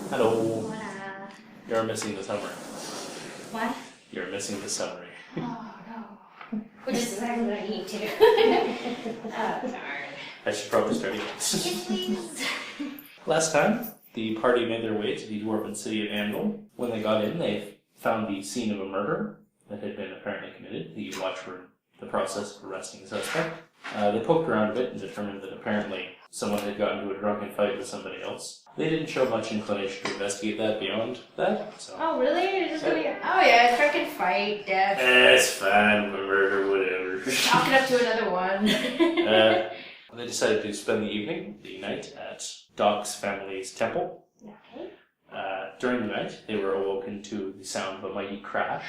Hello. Hola. You're missing the summary. What? You're missing the summary. Oh no. Which is exactly what I need to. Oh, darn. I should probably start again. Yes, please. Last time, the party made their way to the dwarven city of Anvil. When they got in, they found the scene of a murder that had been apparently committed. The watch were in the process of arresting the suspect. They poked around a bit and determined that apparently someone had gotten into a drunken fight with somebody else. They didn't show much inclination to investigate that beyond that. So. Oh, really? You're just gonna oh, yeah, drunken fight, death. It's fine, murder, whatever. Chalk it up to another one. They decided to spend the night at Doc's family's temple. Okay. During the night, they were awoken to the sound of a mighty crash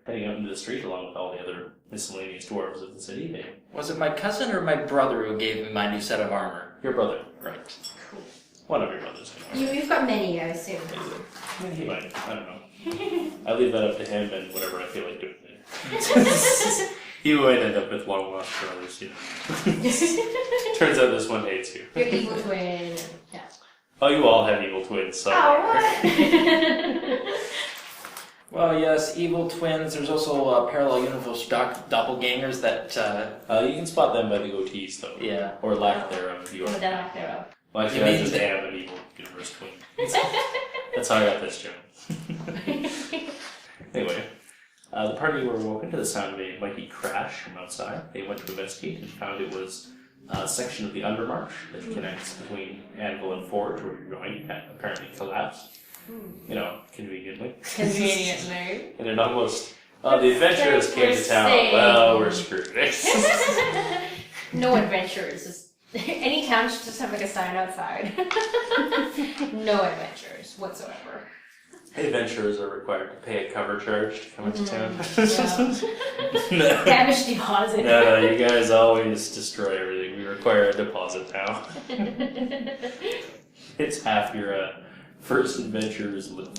heading out into the street along with all the other miscellaneous dwarves of the city. Was it my cousin or my brother who gave me my new set of armor? Your brother. Right. Cool. One of your brothers, anyway. You've got many, I assume. He might. I don't know. I leave that up to him and whatever I feel like doing later. He might end up with long lost brothers, you know. Turns out this one hates you. Your evil twin. Yeah. Oh, you all have evil twins somewhere. Oh, what? Well, yes, evil twins. There's also parallel universe doppelgangers that... You can spot them by the goatees, though. Yeah. Or lack thereof. Or the lack thereof. Well, actually, I just am an evil universe twin. That's how I got this joke. Anyway, the party were awoken to the sound of a mighty crash from outside. They went to investigate and found it was a section of the Undermarch that connects between Anvil and Forge, where you're going, had apparently collapsed. You know, conveniently. Conveniently. And it almost... Oh, the adventurers came to town. Safe. Well, we're screwed. No adventurers. Just, any town should just have like a sign outside. No adventures whatsoever. Adventurers are required to pay a cover charge to come into town. Yeah. Damage deposit. No, you guys always destroy everything. We require a deposit now. It's half your first adventure's loot.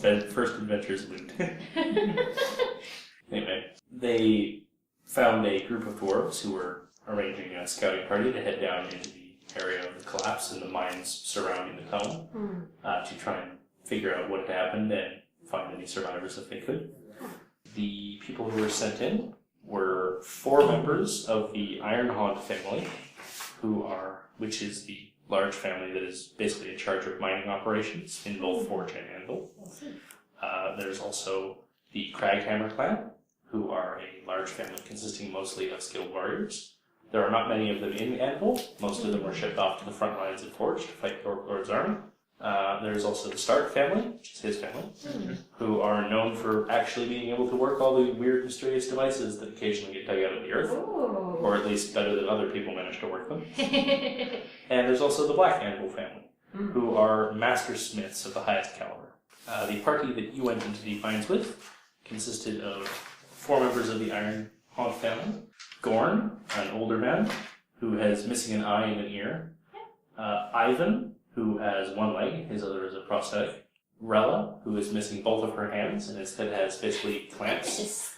Anyway, they found a group of dwarves who were arranging a scouting party to head down into the area of the collapse and the mines surrounding the town to try and figure out what had happened and find any survivors if they could. The people who were sent in were 4 members of the Ironhaunt family, which is the large family that is basically in charge of mining operations in both Forge and Anvil. There's also the Craghammer clan, who are a large family consisting mostly of skilled warriors. There are not many of them in Anvil. Most of them were shipped off to the front lines in Forge to fight the Orc Lord's army. There's also the Stark family, which is his family, who are known for actually being able to work all the weird, mysterious devices that occasionally get dug out of the earth. Ooh. Or at least better than other people manage to work them. And there's also the Black Anvil family, who are master smiths of the highest caliber. The party that you went into the mines with consisted of 4 members of the Iron Haunt family. Gorn, an older man, who has missing an eye and an ear. Ivan, who has 1 leg, his other is a prosthetic. Rella, who is missing both of her hands and instead has basically clamps.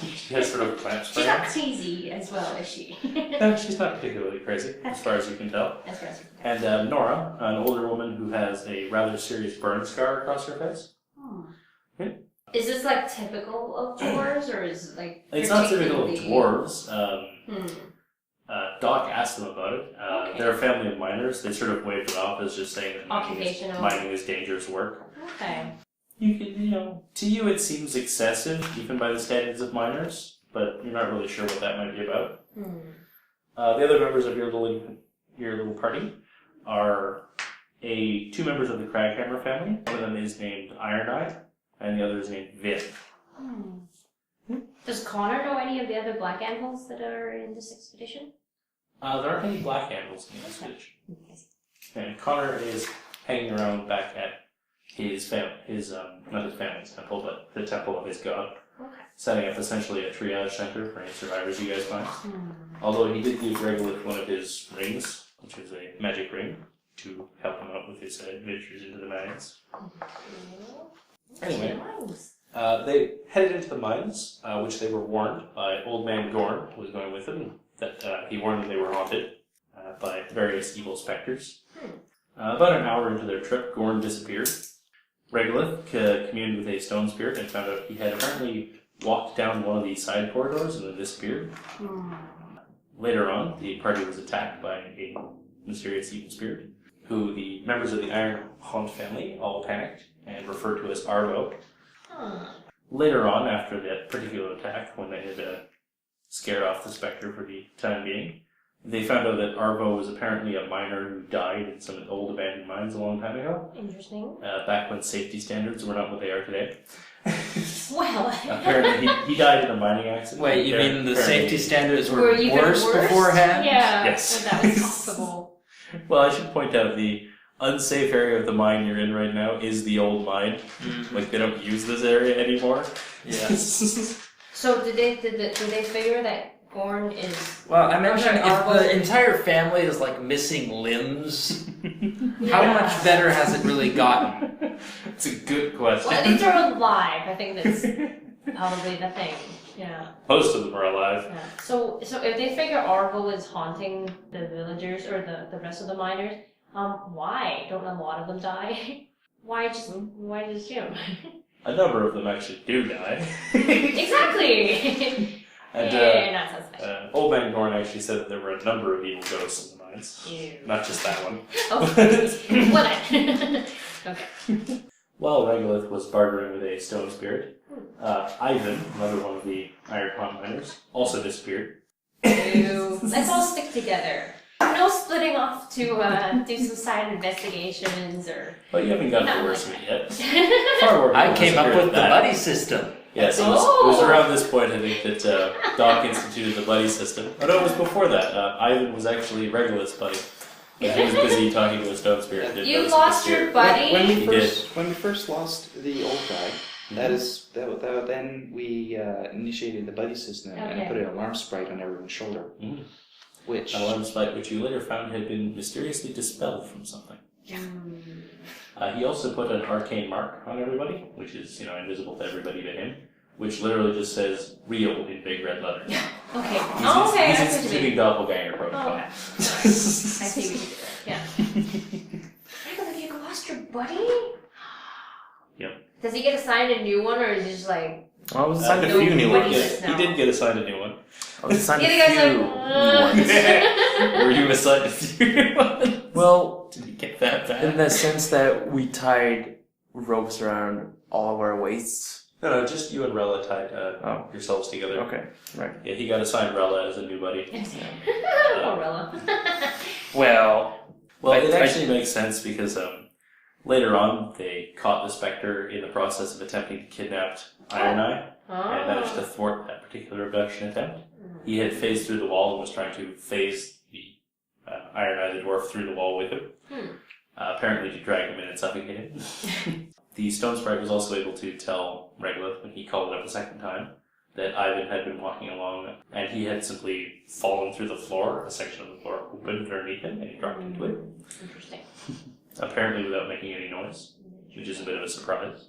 She has sort of clamps for She's not hands. crazy as well, is she? No, she's not particularly crazy, as far as you can tell. As far as you can tell. And Nora, an older woman who has a rather serious burn scar across her face. Is this like typical of dwarves, or is it like... It's not typical of dwarves. Doc asked them about it. Okay. They're a family of miners. They sort of waved it off as just saying that Occupational. mining is dangerous work. Okay. To you it seems excessive, even by the standards of miners, but you're not really sure what that might be about. The other members of your little party are 2 members of the Craghammer family. One of them is named Iron Eye, and the other is named Viv. Does Connor know any of the other black anvils that are in this expedition? There aren't any black anvils in this expedition. And Connor is hanging around back at his not his family's temple, but the temple of his god. Okay. Setting up essentially a triage center for any survivors you guys find. Although he did give Regolith one of his rings, which is a magic ring, to help him out with his adventures into the mines. Anyway, they headed into the mines, which they were warned by Old Man Gorn, who was going with them, that he warned them they were haunted by various evil specters. About an hour into their trip, Gorn disappeared. Regolith communed with a stone spirit and found out he had apparently walked down one of the side corridors and then disappeared. Later on, the party was attacked by a mysterious evil spirit, who the members of the Iron Haunt family all panicked and referred to as Arvo. Later on, after that particular attack, when they had scared off the specter for the time being, they found out that Arvo was apparently a miner who died in some old abandoned mines a long time ago. Interesting. Back when safety standards were not what they are today. Well, Apparently, he died in a mining accident. Wait, you mean the safety standards were even worse beforehand? Yeah, Yes. well, that was possible. Well, I should point out the unsafe area of the mine you're in right now is the old mine. Like, they don't use this area anymore. Yes. So did they figure that Gorn is... Well, I mentioned Okay, if the entire family is like missing limbs, how much better has it really gotten? It's a good question. Well, at least they're alive. I think that's probably the thing. Yeah. Most of them are alive. Yeah. So if they figure Arvo is haunting the villagers or the rest of the miners, why don't a lot of them die? Why just him? A number of them actually do die. Exactly. And not so special. Old Man Gorn actually said that there were a number of evil ghosts in the mines. Ew. Not just that one. Oh, well then. Okay. While Regolith was bartering with a stone spirit, Ivan, another one of the Iron Haunt miners, also disappeared. Ew. Let's all stick together. No splitting off to do some side investigations or... But you haven't gotten Not the worst like of it yet. Far worse. I came up with the that. buddy system. Yes, it was around this point, I think, that Doc instituted the buddy system. Oh no, it was before that. Ivan was actually Regolith's buddy. But he was busy talking to a stone spirit. You lost your buddy? He did. When we first lost the old guy, then we initiated the buddy system and put an alarm sprite on everyone's shoulder. Which An alarm sprite which you later found had been mysteriously dispelled from something. He also put an arcane mark on everybody, which is, invisible to everybody but him, which literally just says "real" in big red letters. Okay. He's instituting doppelganger protocol. Okay. I see what you did there. Yeah. But if you lost your buddy? Yep. Does he get assigned a new one, or is he just like... I was assigned a no few new buddy ones. list now? He did get assigned a new one. I was assigned You a think I few was new like, ones. Were you assigned a few new ones? Well, Did you get that bad? in the sense that we tied ropes around all of our waists. No, just you and Rella tied yourselves together. Okay, right. Yeah, he got assigned Rella as a new buddy. Poor Rella. Well, Well, it actually makes sense because later on they caught the Spectre in the process of attempting to kidnap Iron Eye and managed to thwart that particular abduction attempt. He had phased through the wall and was trying to phase the Iron Eye the dwarf through the wall with him, apparently to drag him in and suffocate him. The Stone Sprite was also able to tell Regolith, when he called it up a second time, that Ivan had been walking along and he had simply fallen through the floor. A section of the floor opened underneath him and he dropped into it. Interesting. Apparently without making any noise, which is a bit of a surprise.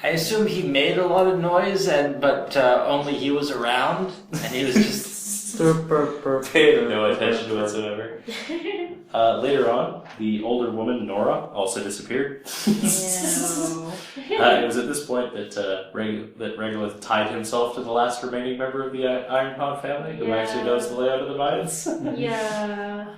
I assume he made a lot of noise, but only he was around, and he was just... Paid no attention whatsoever. Later on, the older woman, Nora, also disappeared. It was at this point that Regolith tied himself to the last remaining member of the Iron Haunt family, who actually knows the layout of the mines. Yeah.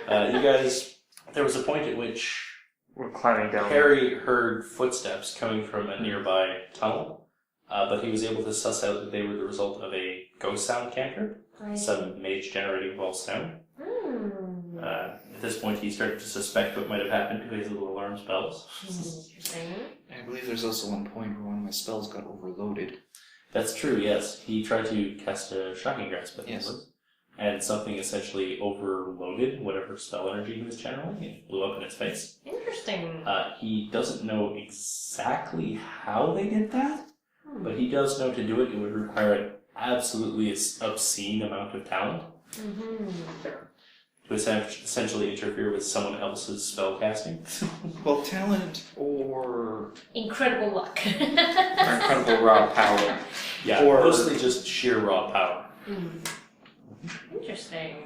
You guys, there was a point at which we're climbing down. Harry heard footsteps coming from a nearby tunnel, but he was able to suss out that they were the result of a ghost sound cantrip, some mage-generating false sound. At this point, he started to suspect what might have happened to his little alarm spells. Interesting. I believe there's also one point where one of my spells got overloaded. That's true, yes. He tried to cast a shocking grasp, I think Yes. it was, and something essentially overloaded whatever spell energy he was channeling and blew up in his face. Interesting. He doesn't know exactly how they did that, but he does know to do it, it would require an absolutely obscene amount of talent to essentially interfere with someone else's spell casting. Well, talent or Incredible luck. incredible raw power. Yeah, Or- mostly just sheer raw power. Interesting.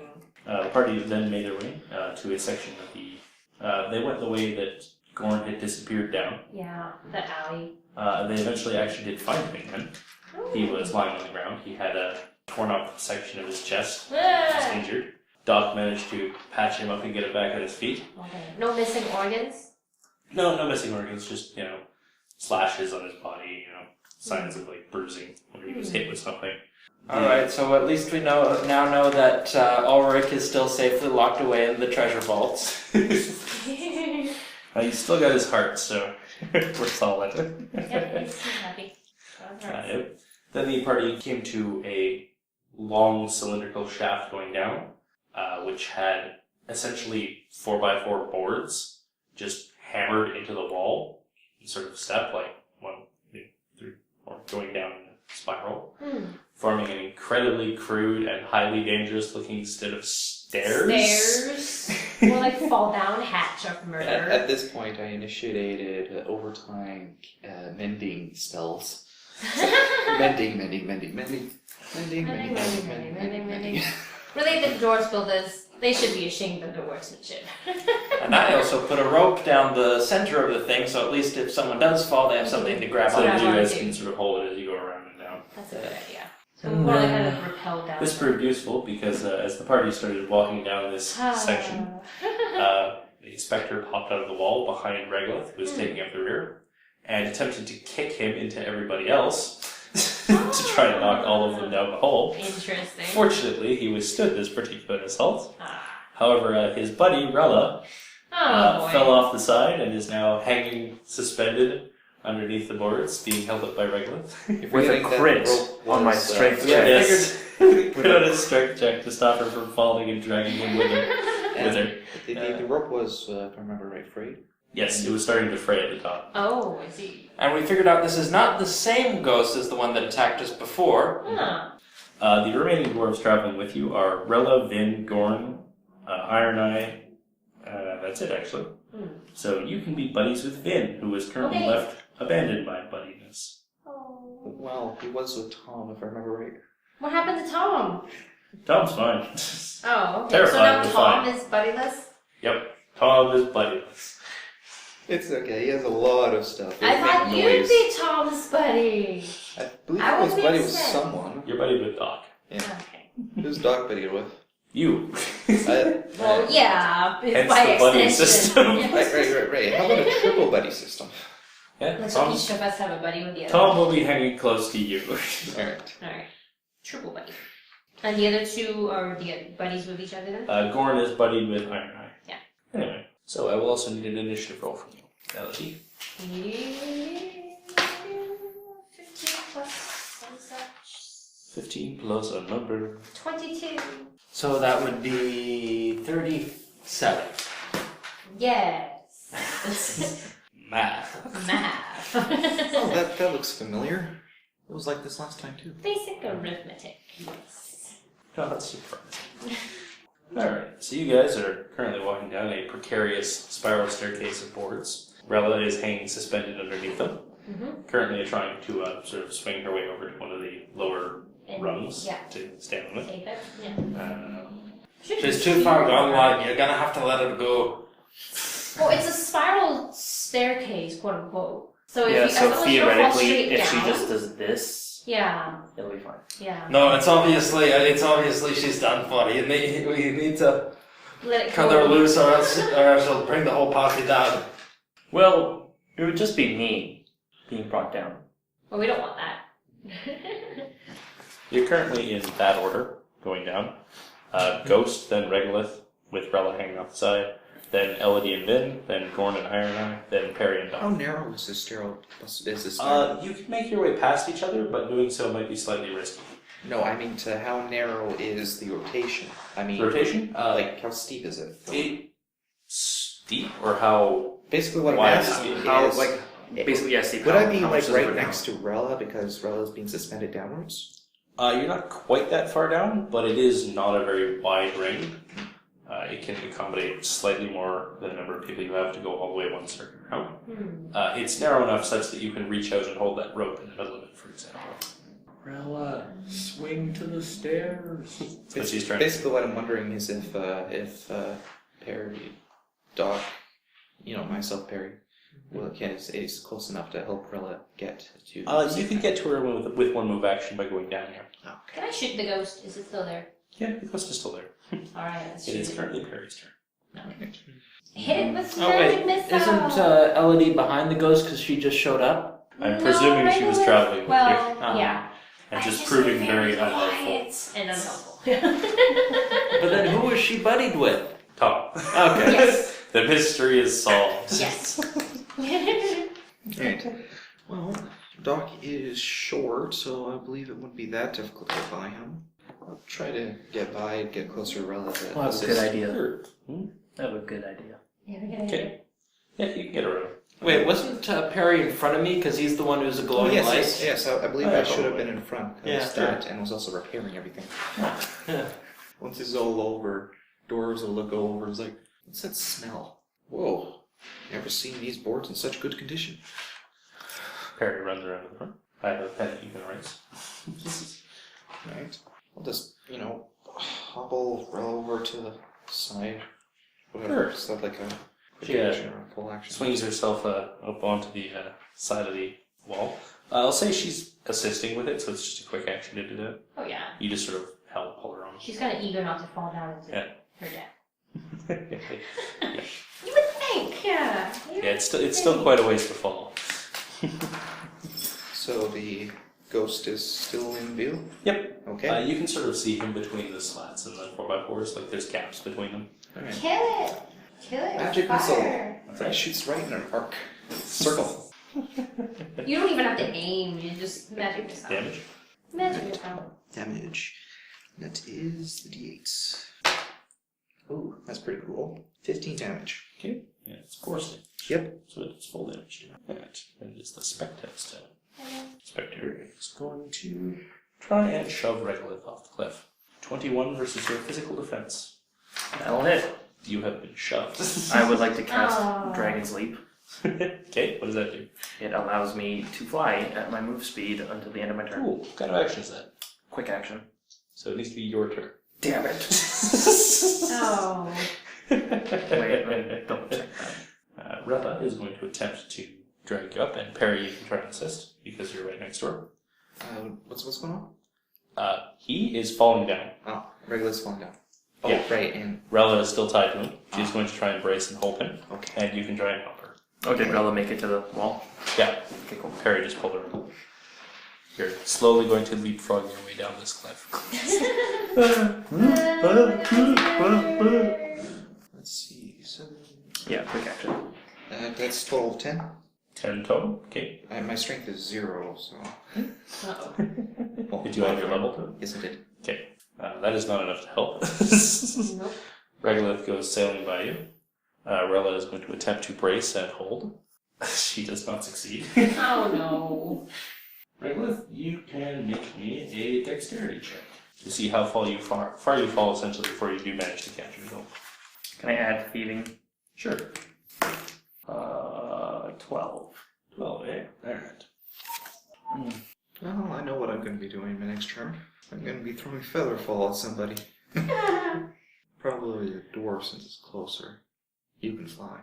The party then made their way to a section of the... they went the way that Gorn had disappeared down. Yeah, the alley. They eventually actually did find him again. He was lying on the ground. He had a torn up section of his chest. He was injured. Doc managed to patch him up and get him back on his feet. Okay. No missing organs? No missing organs, just, slashes on his body, signs of, bruising when he was hit with something. Alright, so at least we now know that Ulrich is still safely locked away in the treasure vaults. He's still got his heart, so we're solid. Yep, he's happy. Yep. Then the party came to a long cylindrical shaft going down, which had essentially 4x4 boards just hammered into the wall, sort of step, 1, 2, 3, 4, going down in a spiral, forming an incredibly crude and highly dangerous looking set of stairs. More like fall down hatch of murder. At this point, I initiated overtime mending spells. Mending. Really, the dwarves builders, they should be ashamed of their workmanship. And I also put a rope down the center of the thing, so at least if someone does fall, they have something to grab So on. that you guys can sort of hold it as you go around and down. That's a good idea. So more like kind of repel down. This proved useful because as the party started walking down this section, the specter popped out of the wall behind Regolith, who was taking up the rear, and attempted to kick him into everybody else to try to knock all of them down the hole. Interesting. Fortunately, he withstood this particular assault. However, his buddy, Rella, fell off the side and is now hanging suspended underneath the boards, being held up by Regolith. With a crit on my strength check. Yes. Put on a strength check to stop her from falling and dragging him with her. The rope was, if I remember right, frayed. Yes, it was starting to fray at the top. Oh, I see. And we figured out this is not the same ghost as the one that attacked us before. The remaining dwarves traveling with you are Rella, Vin, Gorn, Iron Eye. That's it, actually. So you can be buddies with Vin, who is currently left abandoned by buddiness. Oh. Well, he was with Tom, if I remember right. What happened to Tom? Tom's fine. Oh, okay. Terrified, So now but Tom fine. is buddyless? Yep, Tom is buddiless. It's okay, he has a lot of stuff. I thought you'd be Tom's buddy. I believe I he was would buddy make with sense. someone. You're buddied with Doc. Yeah. Okay. Who's Doc buddy with? You. Well, yeah, Hence by the buddy extension. system. Yes. Right. How about a triple buddy system? Yeah, Let's Tom, each of us have a buddy with the other. Tom will be hanging close to you. Alright. Alright. Triple buddy. And the other two are the buddies with each other then? Gorn is buddied with Iron Eye. Yeah. Anyway, so I will also need an initiative roll from you. Melody. 15 plus some such. 15 plus a number. 22. So that would be 37. Yes. Math. Math. Oh, that looks familiar. It was like this last time too. Basic arithmetic. Yes. Oh, that's surprising. Alright, so you guys are currently walking down a precarious spiral staircase of boards. Rella is hanging suspended underneath them. Currently trying to sort of swing her way over to one of the lower rungs to stand on it. Take that. Yeah. She's too far gone line, you're gonna have to let her go. Well, it's a spiral staircase, quote unquote. So if Yeah, you, so as long as you don't fall theoretically, straight if she down, just does this, yeah, it'll be fine. yeah. No, it's obviously she's done for. We need to Let it cut her go. loose or else she'll bring the whole party down. Well, it would just be me being brought down. Well, we don't want that. You're currently in that order, going down. Ghost, then Regolith, with Rella hanging off the side. Then Elodie and Vin, then Gorn and Iron Eye, then Perry and How Doc. narrow is this stair? You can make your way past each other, but doing so might be slightly risky. No, I mean to how narrow is the rotation? I mean Rotation? like how steep is it? It's steep, or how... Basically what I'm Wide asking is- How, is like, basically, yeah, see, would how, I be how like much does it right go down? next to Rella because Rella's being suspended downwards? You're not quite that far down, but it is not a very wide ring. It can accommodate slightly more than the number of people you have to go all the way one certain route. It's narrow enough such that you can reach out and hold that rope in the middle of it, for example. Rella, swing to the stairs. But she's trying to... Basically what I'm wondering is if Perry, Doc, myself, Perry, Well, it's close enough to help Rella get to. You could get to her with one move action by going down here. Okay. Can I shoot the ghost? Is it still there? Yeah, the ghost is still there. Alright, let's It shoot is it. currently Perry's turn. Hit it with Oh wait, magic missile! isn't Elodie behind the ghost because she just showed up? I'm presuming she was traveling with well, you. yeah. And I just proving very unhelpful. quiet and unhelpful. But then who was she buddied with? Tom. Okay. Yes. The mystery is solved. Yes. Alright. Well, Doc is short, so I believe it wouldn't be that difficult to get by him. I'll try to get closer to Rella. Well, that's a good idea. Sure. That was a good idea. Yeah, we gotta Okay. Yeah, you can get around. Wait, wasn't Perry in front of me because he's the one who's a glowing yes, light? yes, I believe Oh, yeah, I should have probably. been in front. I Yeah, was that and was also repairing everything. Yeah. Once it's all over, Dwarves will look over and is like, what's that smell? Whoa, never seen these boards in such good condition. Perry runs around to the front. I have a pen that you can erase. Right. I'll just, hobble Rella over to the side. Whatever. Sure. Is that like a quick Yeah. action or a full action? Swings herself up onto the side of the wall. I'll say she's assisting with it, so it's just a quick action to do that. Oh yeah. You just sort of pull her on. She's kind of eager not to fall down into Yeah. her death. Yeah, You would think, yeah. it's still quite a ways to fall. So the ghost is still in view? Yep. Okay. You can sort of see him between the slats and the 4x4s, like there's gaps between them. Alright. Kill it! Kill it! Magic with missile. fire. It shoots right in an arc. Circle. You don't even have to aim, you just magic missile. Damage. Magic missile. Damage. That is the d8s. Ooh, that's pretty cool. 15 damage. Okay. Yeah, it's forced it. Yep. So it's full damage. Alright. And it's the specter's turn. Spectre is going to try and shove Regolith off the cliff. 21 versus your physical defense. That'll hit. You have been shoved. I would like to cast Oh. Dragon's Leap. Okay, what does that do? It allows me to fly at my move speed until the end of my turn. Cool. What kind of action is that? Quick action. So it needs to be your turn. Damn it. Oh. Wait, let me double check that. Rella is going to attempt to drag you up, and Perry, you can try and assist because you're right next door. What's going on? He is falling down. Oh, Regolith's falling down. Oh, Yeah. right, and Rella is still tied to him. She's going to try and brace and hold him, okay. and you can try and help her. Oh, did Rella make it to the wall? Yeah, Okay, cool. Perry just pulled her in. You're slowly going to leapfrog your way down this cliff. Let's see. 7. Yeah, quick action. That's total of 10. 10 total. Okay. My strength is 0, so. Uh-oh. Well, Did you add your level to it? Yes, I did. Okay. That is not enough to help. Nope. Regolith goes sailing by you. Rella is going to attempt to brace and hold. She does not succeed. Oh no. Regolith, you can make me a dexterity check to see how far you fall essentially before you do manage to catch your goal. Can I add thieving? Sure. 12. 12, eh? Alright. Well, I know what I'm going to be doing my next turn. I'm going to be throwing Featherfall at somebody. Probably a dwarf since it's closer. You can fly.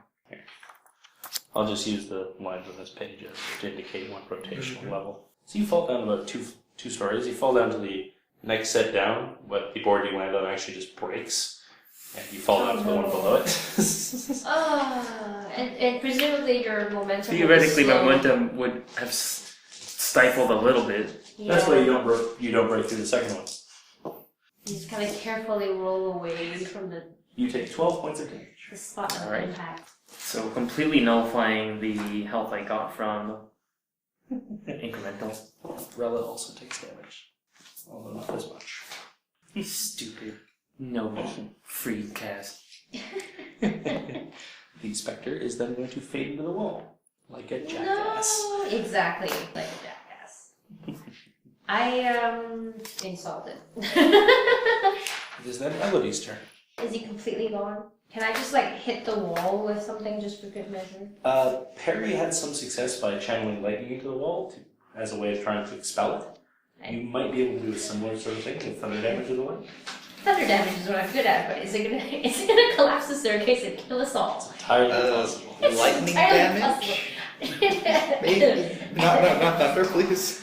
I'll just use the lines on this page as to indicate one rotational level. So you fall down about two stories. You fall down to the next set down, but the board you land on actually just breaks, and you fall down to the one below it. And presumably your momentum. Theoretically, will be slow. momentum would have stifled a little bit. Yeah. That's why you don't break through the second one. You just kind of carefully roll away from the You take 12 points of damage. spot of Alright. impact. So completely nullifying the health I got from incremental. Rella also takes damage, although not as much. Stupid. No free cast. The specter is then going to fade into the wall, like a jackass. No, exactly like a jackass. I am insulted. It is then Elodie's turn. Is he completely gone? Can I just like hit the wall with something just for good measure? Perry had some success by channeling lightning into the wall as a way of trying to expel it. You might be able to do a similar sort of thing with thunder damage in the way. Thunder damage is what I'm good at, but is it gonna collapse the staircase and kill us all? Entirely possible. Lightning Entirely damage? possible. Maybe. Not thunder, please.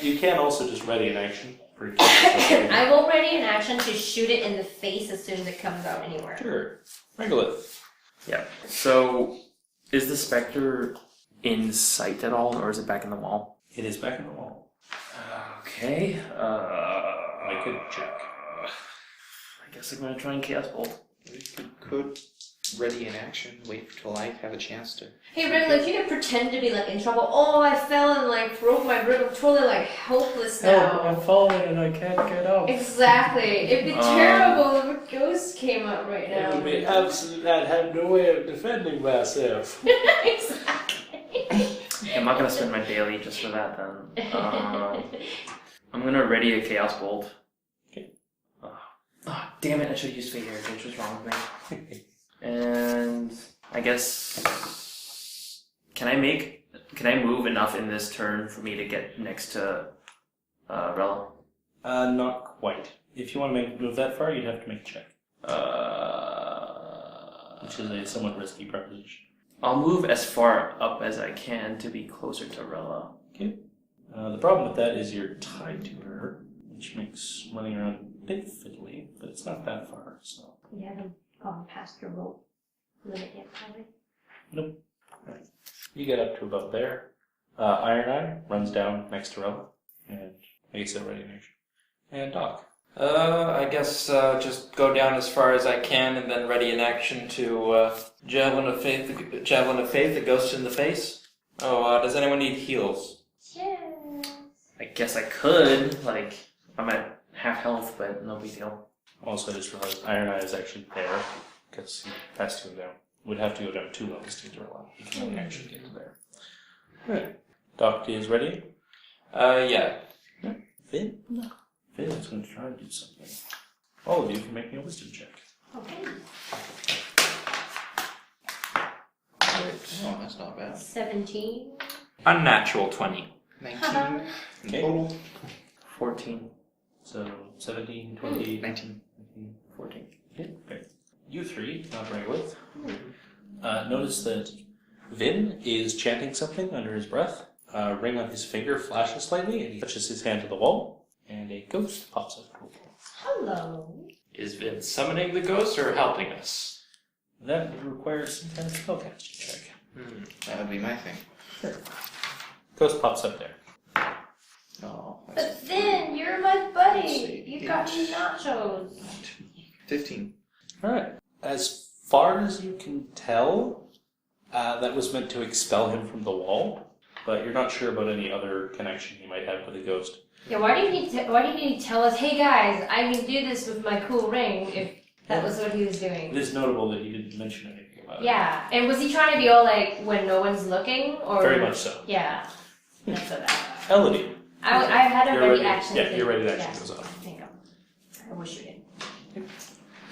You can also just ready an action. For I will ready an action to shoot it in the face as soon as it comes out anywhere. Sure. Regolith. Yeah. So, is the specter in sight at all, or is it back in the wall? It is back in the wall. Okay. I could check. I guess I'm gonna try and Chaos Bolt. We could ready in action, wait till I have a chance to. Hey, Ridley, if you could pretend to be like in trouble. Oh, I fell and like broke my rib. I'm totally like helpless now. I'm falling and I can't get up. Exactly. It'd be terrible if a ghost came out right now. It would be absolute. I'd have no way of defending myself. Exactly. I'm not gonna spend my daily just for that then. I'm gonna ready a Chaos Bolt. Okay. Oh, damn it, I should have used Fate Heritage. What's wrong with me? And I guess can I move enough in this turn for me to get next to Rella? Not quite. If you want to move that far, you'd have to make a check. Which is a somewhat risky proposition. I'll move as far up as I can to be closer to Rella. Okay. The problem with that is you're tied to her, which makes running around a bit fiddly, but it's not that far, so. You haven't gone past your rope limit yet, probably. Nope. Right. You get up to about there. Iron Eye runs down next to Rella, and I guess ready in action. And Doc. I guess just go down as far as I can and then ready in action to Javelin of Faith, the ghost in the face. Oh, does anyone need heals? Yes. I guess I could. Like, I'm at half health, but no big deal. Also, I just realized Iron Eye is actually there, because he has to go down. Would have to go down 2 levels to get to Rella. He can only actually get to there. Alright. Doc is ready. Yeah. Finn? No. Finn is going to try and do something. All of you can make me a wisdom check. Okay. Oh, that's not bad. 17. Unnatural 20. 19 in Okay. total. 14. So, 17, 20, 19. 14. Okay, great. You three, not Regolith, notice that Vin is chanting something under his breath. A ring on his finger flashes slightly, and he touches his hand to the wall, and a ghost pops up. Hello. Is Vin summoning the ghost or helping us? That would require some kind of spellcasting check. That would be my thing. Sure. Ghost pops up there. Oh, But then, you're my buddy. see. You got me nachos. 15. Alright. As far as you can tell, that was meant to expel him from the wall, but you're not sure about any other connection he might have with the ghost. Yeah, why do you need to tell us, hey guys, I can do this with my cool ring, if that was what he was doing? It is notable that he didn't mention anything about it. Yeah, and was he trying to be all like, when no one's looking, or? Very much so. Yeah, that's what that. Elodie. I had a You're ready ready. action. Yeah, your ready action yeah. goes off. There you go. I wish you did.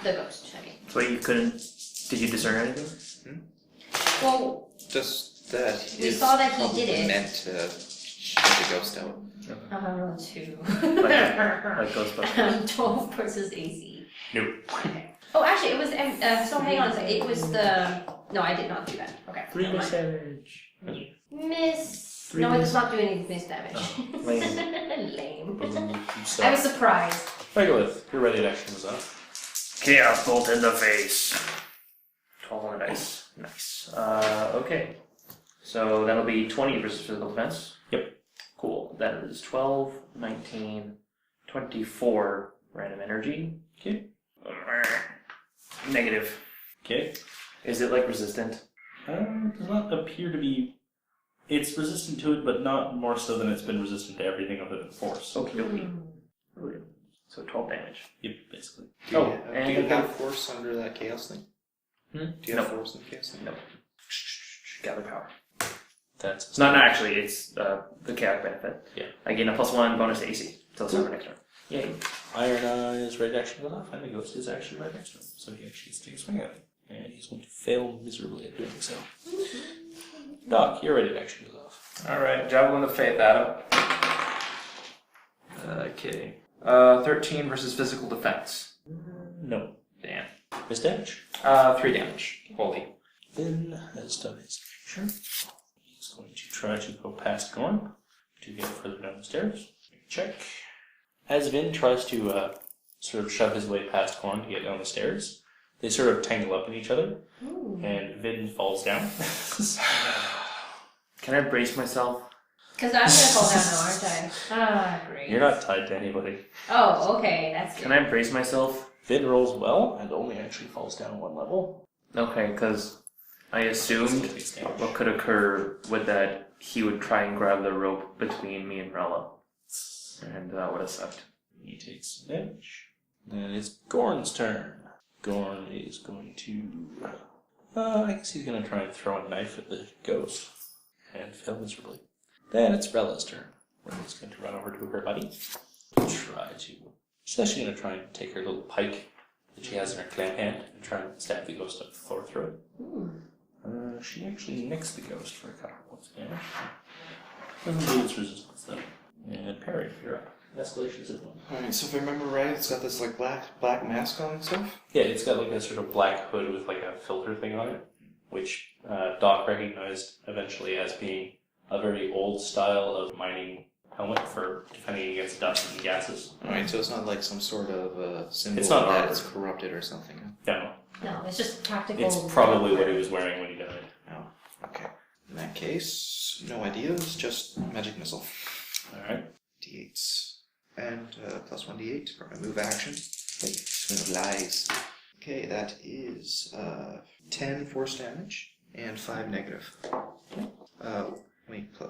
The ghost, I mean. So you couldn't. Did you discern anything? Well, Just that We is saw that he probably did it. meant to shut the ghost out. two. Like Ghostbusters. 12 versus AC. No. Okay. Oh, actually, it was. So hang on a second. It was the. No, I did not do that. Okay. 3 never mind. damage. Miss. Three No, it miss. does not do any miss damage. Oh, lame. Lame. So, I was surprised. Regolith, your ready action is up. Chaos Bolt in the face. 12 on the dice. Nice. Okay. So that'll be 20 versus physical defense. Yep. Cool. That is 12, 19, 24 random energy. Okay. Negative. Okay. Is it like resistant? Does not appear to be. It's resistant to it, but not more so than it's been resistant to everything other than force. Okie dokie. So 12 damage. Yep, basically. Do you, and do you the- have force under that chaos thing? Hmm? Do you have force in the chaos thing? No. Gather power. That's It's not actually, it's the chaotic benefit. Yeah. I gain a +1 bonus to AC until the next turn. Yay. Iron Eye's ready action goes off, and the ghost is actually right next to him, so he actually gets to take a swing at it. And he's going to fail miserably at doing so. Doc, your ready action goes off. Alright, Javelin of Faith, Adam. Okay. 13 versus physical defense. No. Damn. Miss damage. 3 damage. Holy. Finn has done his action. He's going to try to go past Gorn to get further down the stairs. Check. As Vin tries to sort of shove his way past Gorn to get down the stairs, they sort of tangle up in each other, and Vin falls down. Can I brace myself? Because I'm gonna fall down now, aren't I? Ah, great. You're not tied to anybody. Oh, okay, that's good. Can I brace myself? Vin rolls well and only actually falls down 1 level. Okay, because I assumed what could occur with that he would try and grab the rope between me and Rella. And that would have sucked. He takes some damage. Then it's Gorn's turn. Gorn is going to... I guess he's going to try and throw a knife at the ghost. And fail miserably. Then it's Rella's turn. Rella's going to run over to her buddy. She's actually going to try and take her little pike that she has in her clamp hand and try and stab the ghost up the floor through it. She actually nicks the ghost for a couple points of damage. Doesn't do its resistance though. And Perry, you're up. Escalation is at 1. Alright, so if I remember right, it's got this like black mask on and stuff? Yeah, it's got like a sort of black hood with like a filter thing on it, which Doc recognized eventually as being a very old style of mining helmet for defending against dust and gases. Alright, so it's not like some sort of symbol It's not that armor. it's corrupted or something. No, No, it's just practical. it's probably what he was wearing when he died. Oh, okay. In that case, no ideas, just magic missile. Alright. D8s. And plus 1 D8 for my move action. Swing of lies. Okay, that is 10 force damage and 5 negative.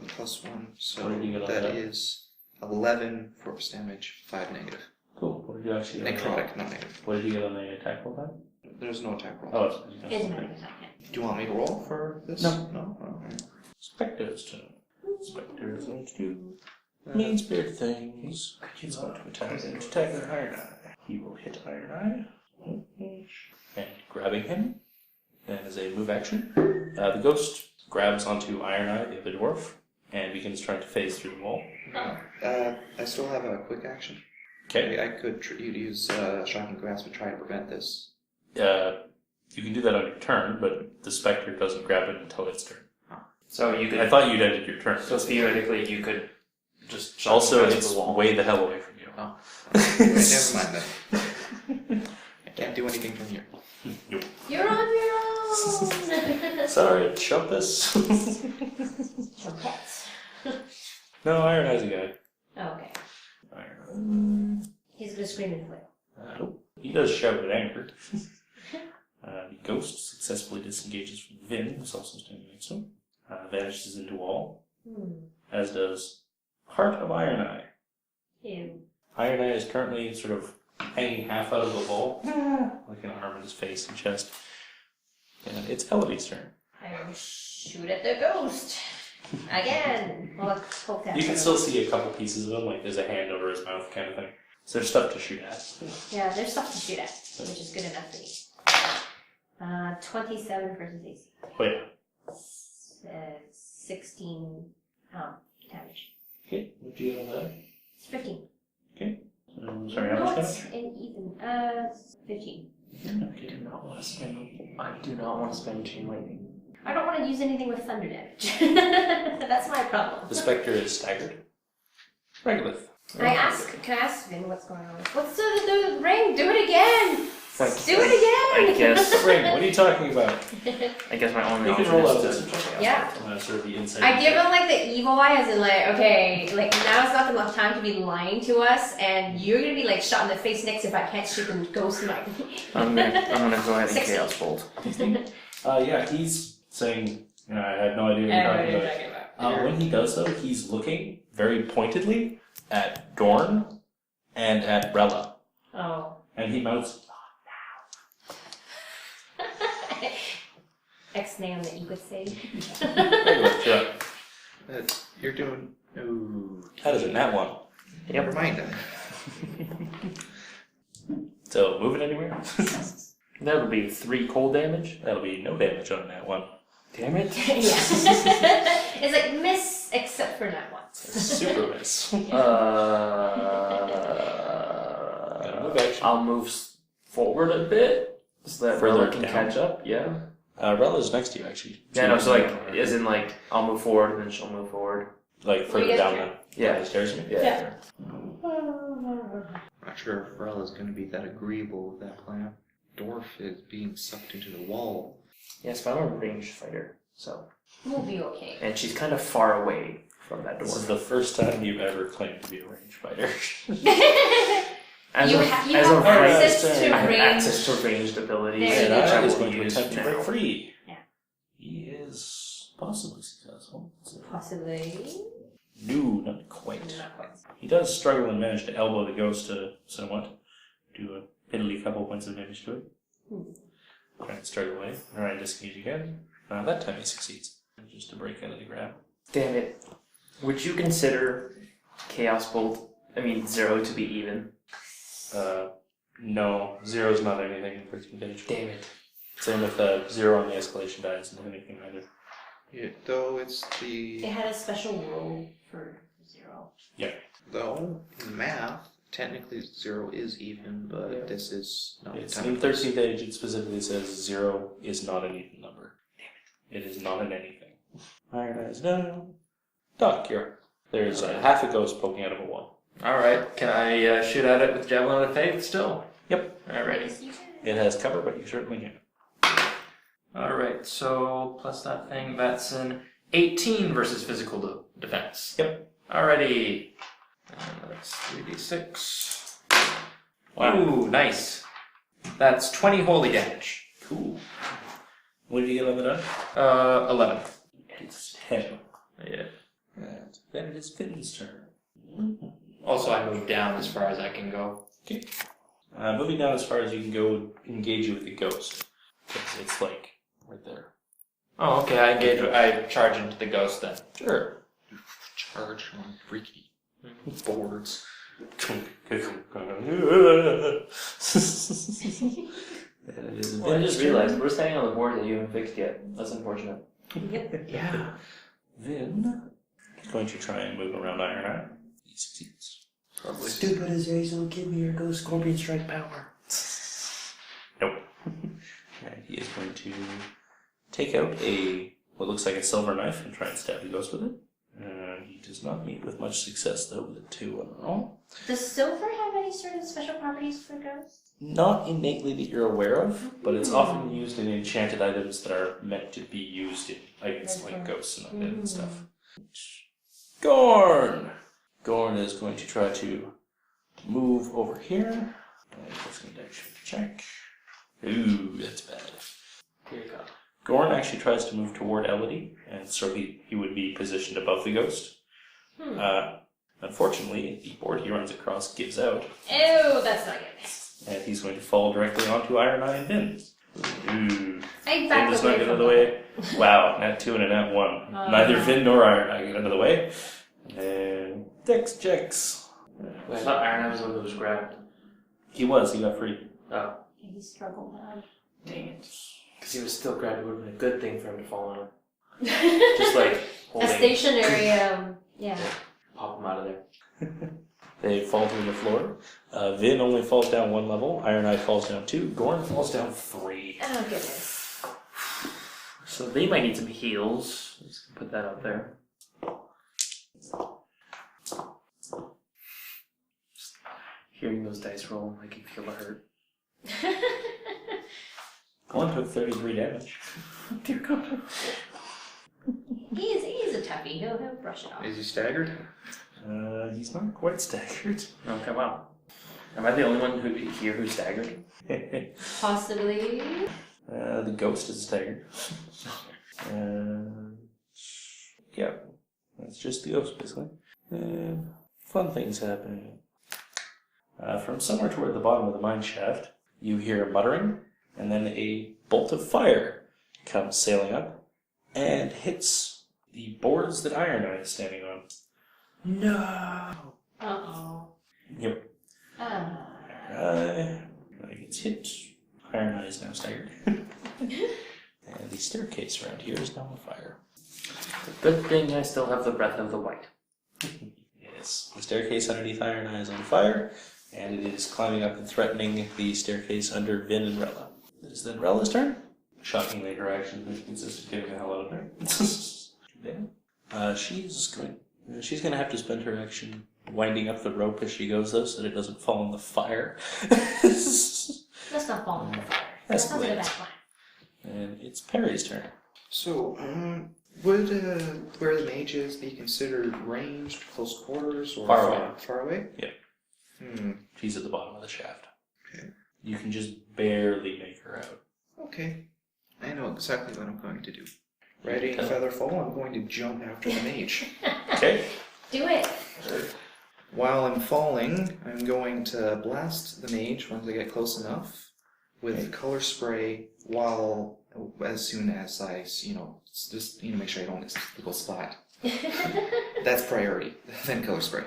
Plus 1, so What did you get on that that? is 11 force damage, 5 negative. Cool. What did you actually get? Necrotic, not negative. What did you get on the attack roll time? There's no attack roll. Oh, it's It's not attack. Do you want me to roll for this? No. No? Oh, okay. Specter's turn. Specter is going to do mean spirit things. He's going to attack Iron Eye. He will hit Iron Eye. And grabbing him. And as a move action, the ghost grabs onto Iron Eye, the other dwarf, and begins trying to phase through the wall. I still have a quick action. Okay. I could use Shocking Grasp to try to prevent this. You can do that on your turn, but the Spectre doesn't grab it until its turn. So you could. I thought you'd ended your turn. So theoretically, you could just. Also, shove it's the wall. way the hell away from you. Oh. Never mind then. I can't do anything from here. Nope. You're on your own! Sorry, Chumpus. Trumpets. No, Iron Eye's a guy. Oh, okay. Iron He's gonna scream and flail. Nope. He does shout at anger. The ghost successfully disengages from Vin, who's also standing next to him. Vanishes into wall, as does Heart of Iron Eye. Ew. Iron Eye is currently sort of hanging half out of the wall, like an arm in his face and chest. And it's Elodie's turn. I will shoot at the ghost. Again. Well, let's hope that You can still see a couple pieces of him, like there's a hand over his mouth kind of thing. So there's stuff to shoot at. Yeah, there's stuff to shoot at, which is good enough for me. 27 versus AC. Oh yeah. 16 damage. Okay, what do you get on that? It's 15. Okay. Sorry, how much it's damage? an even. 15. I do not want to spend chain lightning. I don't want to use anything with thunder damage. That's my problem. The Spectre is staggered. Regolith. Can I ask Vin what's going on? What's the ring? Do it again! Like, Do it again! I guess. Ring, what are you talking about? I guess my only You can option roll out is this. to. Yeah. Sort of the inside. I give him like the evil eye as in like, okay, like now's not enough time to be lying to us and you're gonna be like shot in the face next if I can't shoot the ghost knight. I'm gonna go ahead and 60. chaos bolt. Yeah, he's saying, I had no idea what you're talking about. When he does though, he's looking very pointedly at Dorn and at Rella. Oh. And he mounts, X-nay on the you would say. Regolith, you're up. You're doing... Ooh. How does it nat one? Never mind then. So, moving anywhere? That'll be 3 cold damage. That'll be no damage on that one. Damn it. Yeah. It's like miss except for that one. Super miss. I'll move forward a bit so that Further Rella can down? catch up. Yeah. Rella's next to you, actually. Yeah, no, so like, as in like, I'll move forward and then she'll move forward. Like further guys down can- the stairs, you mean? Yeah. I'm not sure if Rella's going to be that agreeable with that plan. Dwarf is being sucked into the wall. Yes, but I'm a ranged fighter, so. We'll be okay. And she's kind of far away from that This is door. the first time you've ever claimed to be a range fighter. As you of, have as of access right, to I have range. access to ranged abilities, There you And which I I is will going to use attempt to break now. free. Yeah. He is possibly successful. Possibly. No, not quite. Not quite. He does struggle and manage to elbow the ghost to somewhat do a piddly couple points of damage to it. Trying to struggle away. Trying to disengage again. That time he succeeds. Just to break out of the grab. Damn it. Would you consider Chaos Bolt, Zero, to be even? No, zero's not anything in 13th age. Damn it. Same with zero on the escalation die isn't anything either. Though it's They the... had a special rule for 0. Though, in math, technically 0 is even, but Yeah. this is not It's the time. in 13th age, it specifically says 0 is not an even number. Damn it. It is not an anything. Iron Eyes down. Doc, you're up. There's half a ghost poking out of a wall. Alright, can I shoot at it with Javelin of Faith still? Yep. Alrighty. It has cover, but you certainly can. Alright, so plus that thing, that's an 18 versus physical defense. Yep. Alrighty. And that's 3d6. Wow. Ooh, nice. That's 20 holy damage. Cool. What did you get on the die? 11. It's 10. Yeah. And then it is Finn's turn. Also, I moved down as far as I can go. Okay. Moving down as far as you can go, engage you with the ghost. Because it's like right there. Oh, okay, I charge into the ghost then. Sure. Charge on freaky boards. Well, I just realized we're standing on the board that you haven't fixed yet. That's unfortunate. Yeah. Then, going to try and move around Iron Eye. He succeeds. Probably. Stupid Azazel, give me your Ghost Scorpion Strike power. Nope. And he is going to take out what looks like a silver knife and try and stab the ghost with it. He does not meet with much success though with a 2 on the roll. Does silver have any sort of special properties for ghosts? Not innately that you're aware of, but it's often used in enchanted items that are meant to be used in items like ghosts and undead and stuff. Gorn! Gorn is going to try to move over here. And he's going to actually check. Ooh, that's bad. Here you go. Gorn actually tries to move toward Elodie, and so he would be positioned above the ghost. Unfortunately, the board he runs across gives out, Ew, that's not good. and he's going to fall directly onto Iron Eye and Vin. Ooh. I Vin back does away not get out from of the way. Wow, nat 2 and a nat 1. Neither Vin nor Iron Eye get out of the way. And Dex checks. Wait, I thought Iron Eye was the one that was grabbed. He got free. Oh, He struggled now. dang it. Because he was still grabbed, it would have been a good thing for him to fall on him. Just Just like a holding, stationary, yeah. pop him out of there. They fall to the floor. Vin only falls down 1 level. Iron Eye falls down 2. Gorn falls down 3. Oh, goodness. So they might need some heals. Let's put that up there. Just hearing those dice roll, I can feel the hurt. Gorn took 33 damage. Dear God. He's a toughie. He'll brush it off. Is he staggered? He's not quite staggered. Okay, wow. Am I the only one here who's staggered? Possibly. The ghost is staggered. Yeah, that's just the ghost, basically. Fun things happening. From somewhere toward the bottom of the mine shaft, you hear muttering, and then a bolt of fire comes sailing up and hits the boards that Iron Eye is standing on. No! Uh-oh. Yep. Ah. When it gets hit, Iron Eye is now staggered. And the staircase around here is now on fire. Good thing I still have the breath of the white. Yes, the staircase underneath Iron Eye is on fire, And it is climbing up and threatening the staircase under Vin and Rella. It is then Rella's turn. Shockingly, her action consists of getting the hell out of there. She's going to have to spend her action winding up the rope as she goes, though, so that it doesn't fall in the fire. Let's not fall into the fire. That sounds like a bad plan. And it's Perry's turn. So, would where the mage is be considered ranged, close quarters, or Far away? Far away? Yeah. She's at the bottom of the shaft. Okay. You can just barely make her out. Okay. I know exactly what I'm going to do. Ready, feather fall, I'm going to jump after the mage. Okay. Do it. While I'm falling, I'm going to blast the mage once I get close enough with color spray as soon as I, just make sure I don't go splat. That's priority. Then color spray.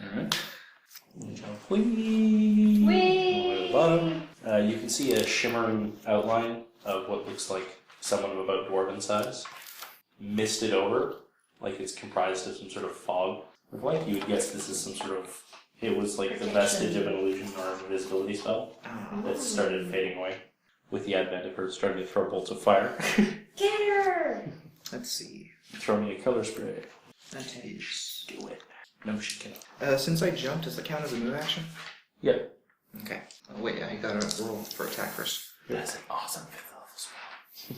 Alright. Whee! Whee! Over the bottom. You can see a shimmering outline of what looks like someone of about dwarven size. Misted over, like it's comprised of some sort of fog. With light, you would guess this is some sort of... It was like the vestige of an illusion or an invisibility spell that started fading away with the advent of her starting to throw bolts of fire. Get her! Let's see. Throw me a color spray. That is... Do it. No, she cannot. Since I jumped, does that count as a move action? Yep. Okay. Oh, wait, I gotta roll for attack first. That's an awesome 5th level spell.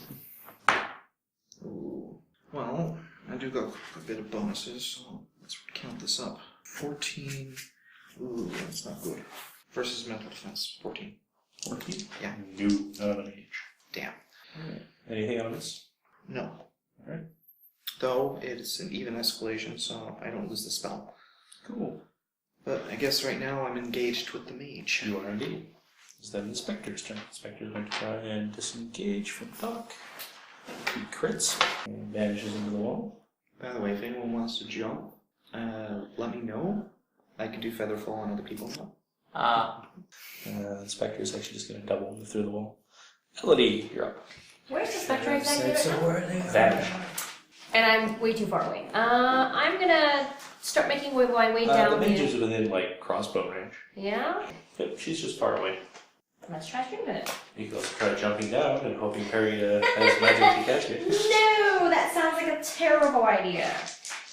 Ooh. Well, I do got a bit of bonuses, so let's count this up. 14. Ooh, that's not good. Versus mental defense. 14. 14? Yeah. No, not on mage. Damn. Alright. Anything on this? No. Alright. Though it's an even escalation, so I don't lose the spell. Cool. But I guess right now I'm engaged with the mage. You are indeed. It's then the Spectre's turn. The Spectre's going to try and disengage from Doc. He crits and vanishes into the wall. By the way, if anyone wants to jump, let me know. I can do feather fall on other people now. The Spectre is actually just going to double move through the wall. Elodie, you're up. Where's the spectre exactly right now? Vanish. And I'm way too far away. I'm gonna start making my way down The mage here. is within, crossbow range. Yeah? Yep, she's just far away. Let's try shooting at it. You can also try jumping down and hoping Perry has magic to catch you. No! That sounds like a terrible idea.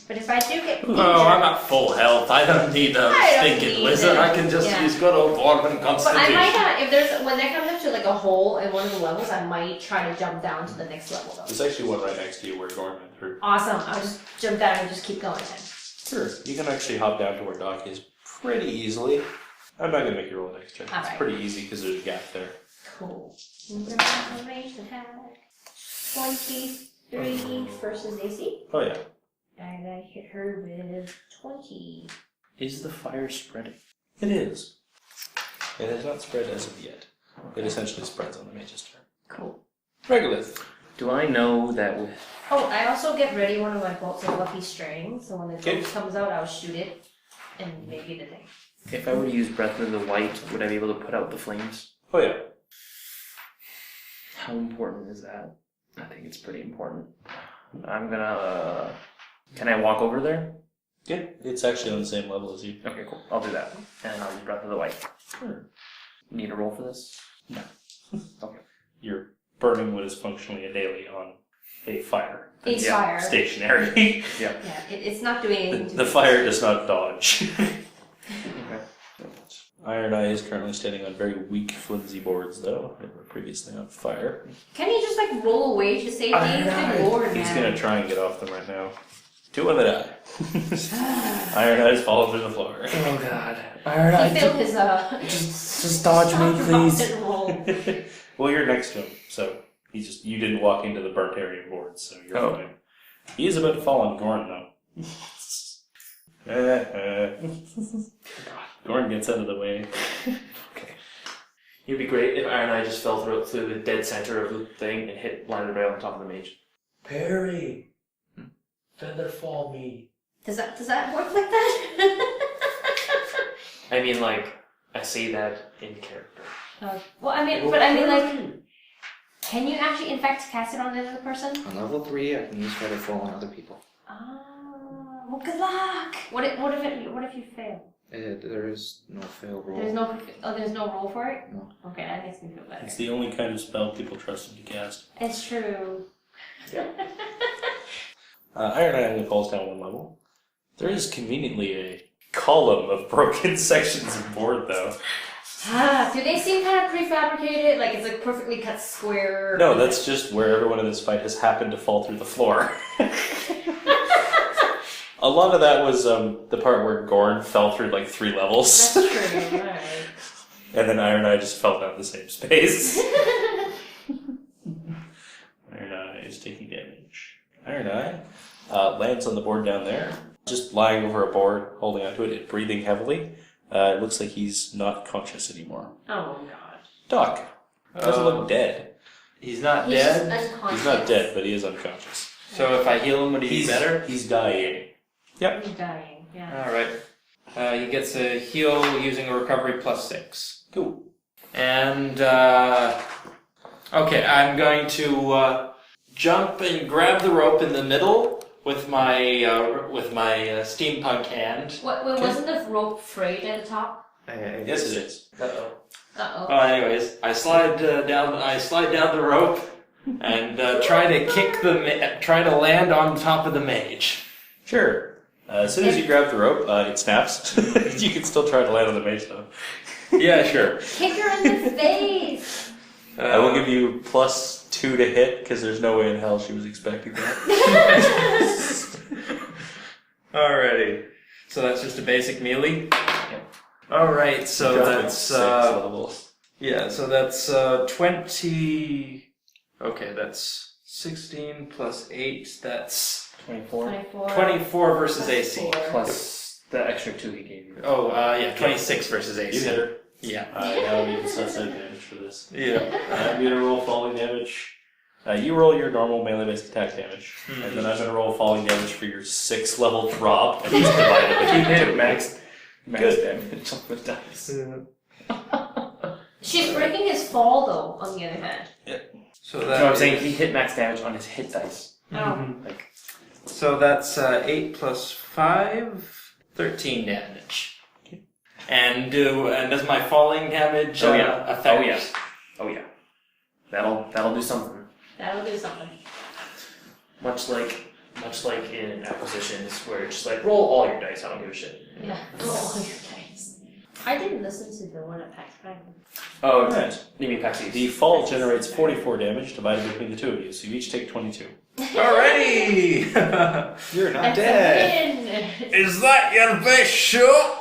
But if I do get injured... Oh, I'm at full health. I don't need a I don't stinking need lizard. it. I can just use good old dwarven But constitution. I might not, when there comes up to a hole in one of the levels, I might try to jump down to the next level though. There's actually one right next to you where Gorman threw. Awesome, I'll just jump down and just keep going then. Sure, you can actually hop down to where Doc is pretty easily. I'm not going to make you roll an next check. It's Alright. pretty easy because there's a gap there. Cool. Range attack. 23 versus AC. Oh yeah. And I hit her with 20. Is the fire spreading? It is. It has not spread as of yet. It essentially spreads on the mage's turn. Cool. Regolith. Do I know that with... Oh, I also get ready one of my bolts of lucky string, so when the Okay. bolt comes out, I'll shoot it and maybe the thing. If I were to use Breath of the White, would I be able to put out the flames? Oh yeah. How important is that? I think it's pretty important. I'm gonna... Can I walk over there? Yeah, it's actually on the same level as you. Okay, cool. I'll do that. And I'll use Breath of the White. Sure. Need a roll for this? No. Okay. You're burning what is functionally a daily on a fire. A Yeah, fire. Stationary. Yeah. Yeah, it's not doing anything to The me. fire does not dodge. Okay. Iron Eye is currently standing on very weak, flimsy boards, though. They were previously on fire. Can he just roll away to safety? Good lord, He's man. going to try and get off them right now. 2 on the die. Iron Eye's falling through the floor. Oh god. Alright, He failed his just dodge me, please. roll. Well, you're next to him, so you didn't walk into the burnt area boards, so you're Oh. fine. He is about to fall on Gorn, though. Gorn gets out of the way. Okay. It'd be great if Iron Eye just fell through the dead center of the thing and landed right on top of the mage. Perry! Feather fall me. Does that work like that? I mean, I say that in character. Well, can you actually in fact cast it on another person? On level 3, I can use feather fall on other people. Ah, well, good luck. What if you fail? There is no fail roll. There's no roll for it? No. Okay, that makes me feel better. It's the only kind of spell people trust him to cast. It's true. Iron Eye only falls down one level. There is conveniently a column of broken sections of board, though. Do they seem kind of prefabricated? Like it's a perfectly cut square? No, that's just where everyone in this fight has happened to fall through the floor. A lot of that was the part where Gorn fell through like 3 levels. That's true, alright. And then Iron Eye just fell down the same space. Iron Eye is taking damage. Iron Eye lands on the board down there, just lying over a board, holding onto it and breathing heavily. It looks like he's not conscious anymore. Oh god. Doc doesn't look dead. He's not He's dead. just unconscious. He's not dead, but he is unconscious. So if I heal him, would he be better? He's dying. Yep. He's dying, yeah. Alright. He gets a heal using a recovery +6. Cool. And, okay, I'm going to jump and grab the rope in the middle with my steampunk hand. Wasn't the rope frayed at the top? Yes, it is. Uh-oh. Uh-oh. Well, anyways, I slide down the rope and try to land on top of the mage. Sure. As soon as you grab the rope, it snaps. You can still try to land on the mage, though. Yeah, sure. Kick her in the face! I will give you +2 to hit, because there's no way in hell she was expecting that. Alrighty. So that's just a basic melee? Yep. Alright, so that's 6 levels. yeah, so that's 20. Okay, that's 16 plus 8, that's 24 24 versus AC. plus the extra 2 he gave you. Oh, yeah, 26 versus AC. You hit her. Yeah. Now we can set damage for this. Yeah. I'm going to roll falling damage. You roll your normal melee-based attack damage, and then I'm going to roll falling damage for your 6th level drop, and just divide it between You hit two. max Good. damage on the dice. She's breaking his fall, though, on the other hand. So No, that I'm saying he hit max damage on his hit dice. Oh. Like, So that's 8 plus 5, 13 damage. And does my falling damage affect? Oh yeah. Oh yeah. That'll do something. That'll do something. Much like in acquisitions where it's just like roll all your dice, I don't give a shit. Yeah. Oh, your dice. I didn't listen to the one at PAX Franklin. Oh, Alright. you mean Paxi? The fall generates 44 damage divided between the two of you, so you each take 22. Alrighty! You're not That's dead. a win. Is that your best shot?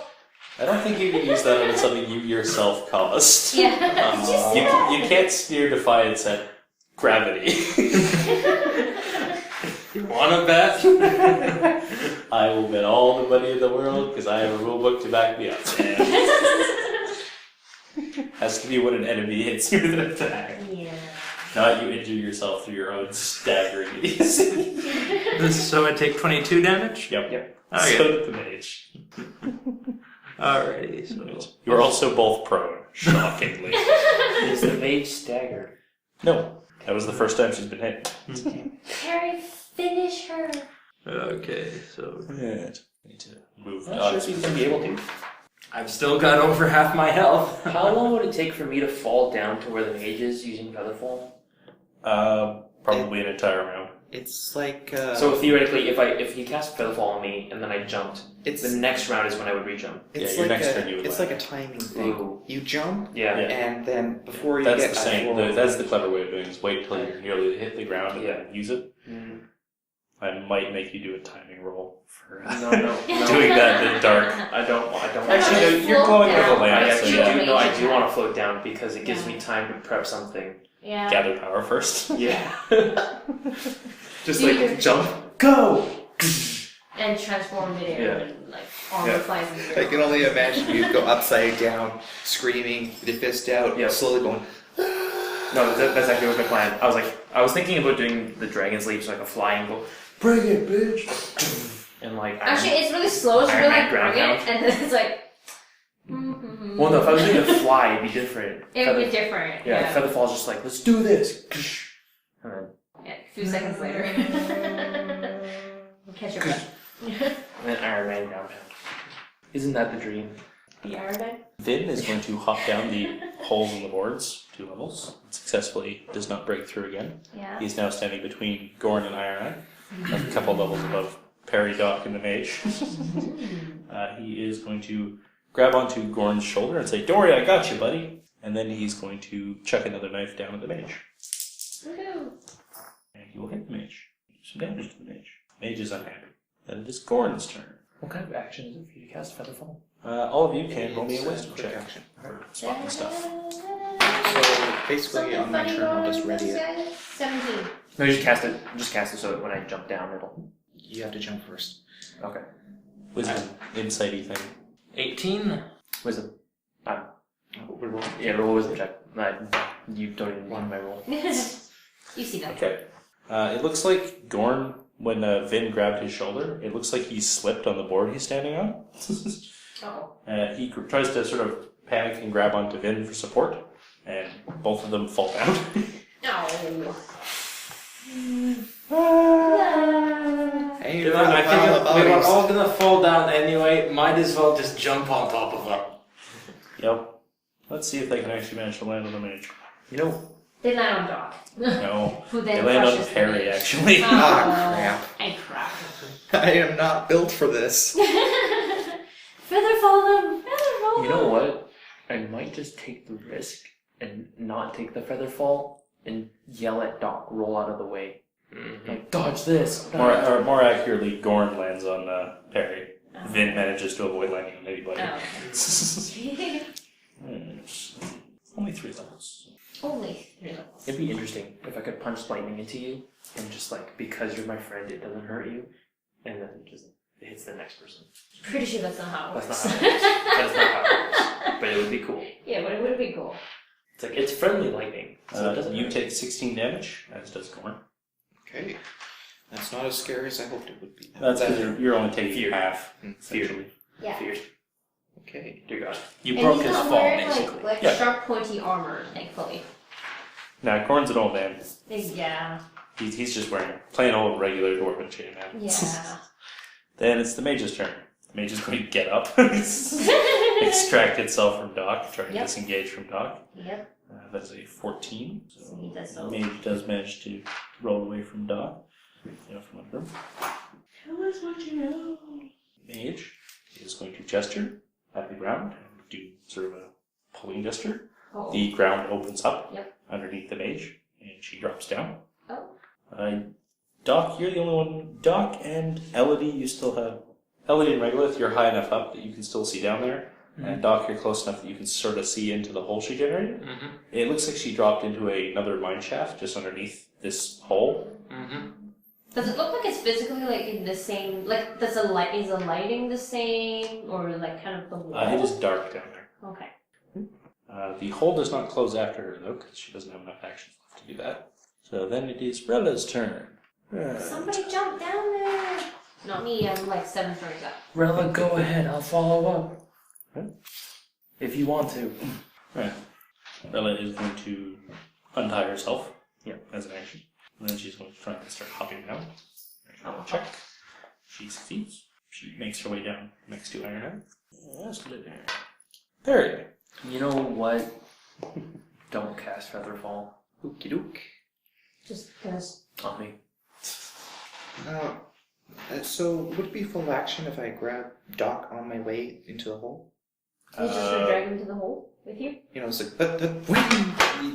I don't think you can use that on something you yourself caused. Yeah. You can't smear defiance at gravity. You wanna bet? I will bet all the money in the world because I have a rule book to back me up. Has to be when an enemy hits you with an attack. Yeah. Not you injure yourself through your own staggering idiocy. So I take 22 damage? Yep. Okay. So did the mage. Alrighty, so... You're also both prone, shockingly. Is the mage staggered? No, that was the first time she's been hit. Harry, finish her. Okay, so... Yeah. Need to move. I'm not sure if he's gonna be able to. I've still got over half my health. How long would it take for me to fall down to where the mage is using Featherfall? Probably an entire round. It's like So theoretically, if he cast Featherfall on me and then I jumped, it's the next round is when I would re-jump. it's your like next turn you would it's land. like a timing thing. Ooh. You jump, Yeah. and then before you That's get the same. forward- That's the clever way of doing it. Is wait till you're nearly hit the ground and then use it. Mm. I might make you do a timing roll for No. doing that in the dark. I don't. Actually, no, you're glowing with a I lamp, so actually yeah. do. No, I do want to float down because it gives me time to prep something. Yeah. Gather power first. Yeah. Just Do like your- jump, go. And transform it in, Yeah. and like armor Yeah. flies in I can only imagine you go upside down, screaming, with your fist out, Yeah. slowly going. No, that's actually what my plan. I was thinking about doing the dragon's leap, so like a flying go. Bring it, bitch. And like. Actually, it's really slow, so Iron you're Man like ground bring it, pound. and then it's like. Well, no, if I was doing a fly, it'd be different. It would be different. Yeah, Yeah. Featherfall's just like, let's do this. And then, Yeah, a few seconds later. Catch your breath. and then Iron Man ground pound. Isn't that the dream? The Iron Vin is going to hop down the holes in the boards, 2 levels. Successfully does not break through again. Yeah. He's now standing between Gorn and Iron Eye, a couple levels above Perry, Doc, and the Mage. He is going to grab onto Gorn's shoulder and say, "Don't worry, I got you, buddy." And then he's going to chuck another knife down at the Mage. Woohoo! And he will hit the Mage. Do some damage to the Mage. Mage is unhappy. Then it is Gorn's turn. What kind of action is it for you to cast Featherfall? All of you can roll me a It's wisdom quick check action. for spotting stuff. So basically, on my turn, I'll just ready it. 17. No, you just cast it. Just cast it so that when I jump down, it'll. You have to jump first. Okay. Wisdom, insighty thing. 18. Wisdom. Yeah, roll a wisdom check. You don't even want my roll. You see that. Okay. It looks like Gorn, when Vin grabbed his shoulder, it looks like he slipped on the board he's standing on. Oh. He tries to sort of panic and grab onto Vin for support, and both of them fall down. No. Hey, You know, I think we were all gonna fall down anyway. Might as well just jump on top of them. Yep. Let's see if they can actually manage to land on the Mage. You know, They land on Doc. No. Who They then land on crushes the Perry, Mage. actually. Ah, I crap. I am not built for this. Featherfall them! Featherfall you know what? I might just take the risk and not take the Featherfall and yell at Doc, roll out of the way. Like, dodge this! More accurately, Gorn lands on Perry. Vin manages to avoid landing on anybody. Oh. Only 3 levels. Only 3 levels. It'd be interesting if I could punch lightning into you and just like, because you're my friend, it doesn't hurt you, and then it just hits the next person. Pretty sure that's not how it That's works. not how it works. That's not how it works. But it would be cool. Yeah, but it would be cool. It's like, it's friendly lightning, so it doesn't You hurt. take 16 damage, as does Gorn. Okay. That's not as scary as I hoped it would be. That's because you're only taking Fear. half. Fear. Yeah. Fear. Okay. Dear God. You And broke he's his not fall, wearing basically. like Yeah. sharp pointy armor, thankfully. Now, Gorn's an old man. Yeah. He's just wearing plain old regular dwarven chain man. Yeah. Then it's the Mage's turn. The Mage is going to get up, extract itself from Doc, try to Yep. disengage from Doc. Yep. That's a 14. So He does the so. Mage does manage to roll away from Doc. From under him. Tell us what you know. Mage is going to gesture at the ground and do sort of a pulling gesture. Oh. The ground opens up Yep. underneath the Mage, and she drops down. Oh. Doc, you're the only one. Doc and Elodie, you still have. Elodie and Regolith, you're high enough up that you can still see down there. And Doc, you're close enough that you can sort of see into the hole she generated. Mm-hmm. It looks like she dropped into another mine shaft just underneath this hole. Mm-hmm. Does it look like it's physically like in the same? Like, is the lighting the same, or like kind of the wall? It is dark down there. Okay. The hole does not close after her, though, because she doesn't have enough actions left to do that. So then it is Rella's turn. Somebody jump down there. Not me. I'm like 7 turns up. Rella, go ahead. I'll follow up. Huh? If you want to. Right. Rella is going to untie herself. Yep. As an action. And then she's going to try and start hopping down. Oh. Check. She succeeds. She makes her way down next to Ironhead. Yes, Perry. You know what? Don't cast Featherfall. Okie doke. Just because. On me. So would it be full action if I grab Doc on my way into the hole? You just gonna drag him to the hole with you? You know, it's like, but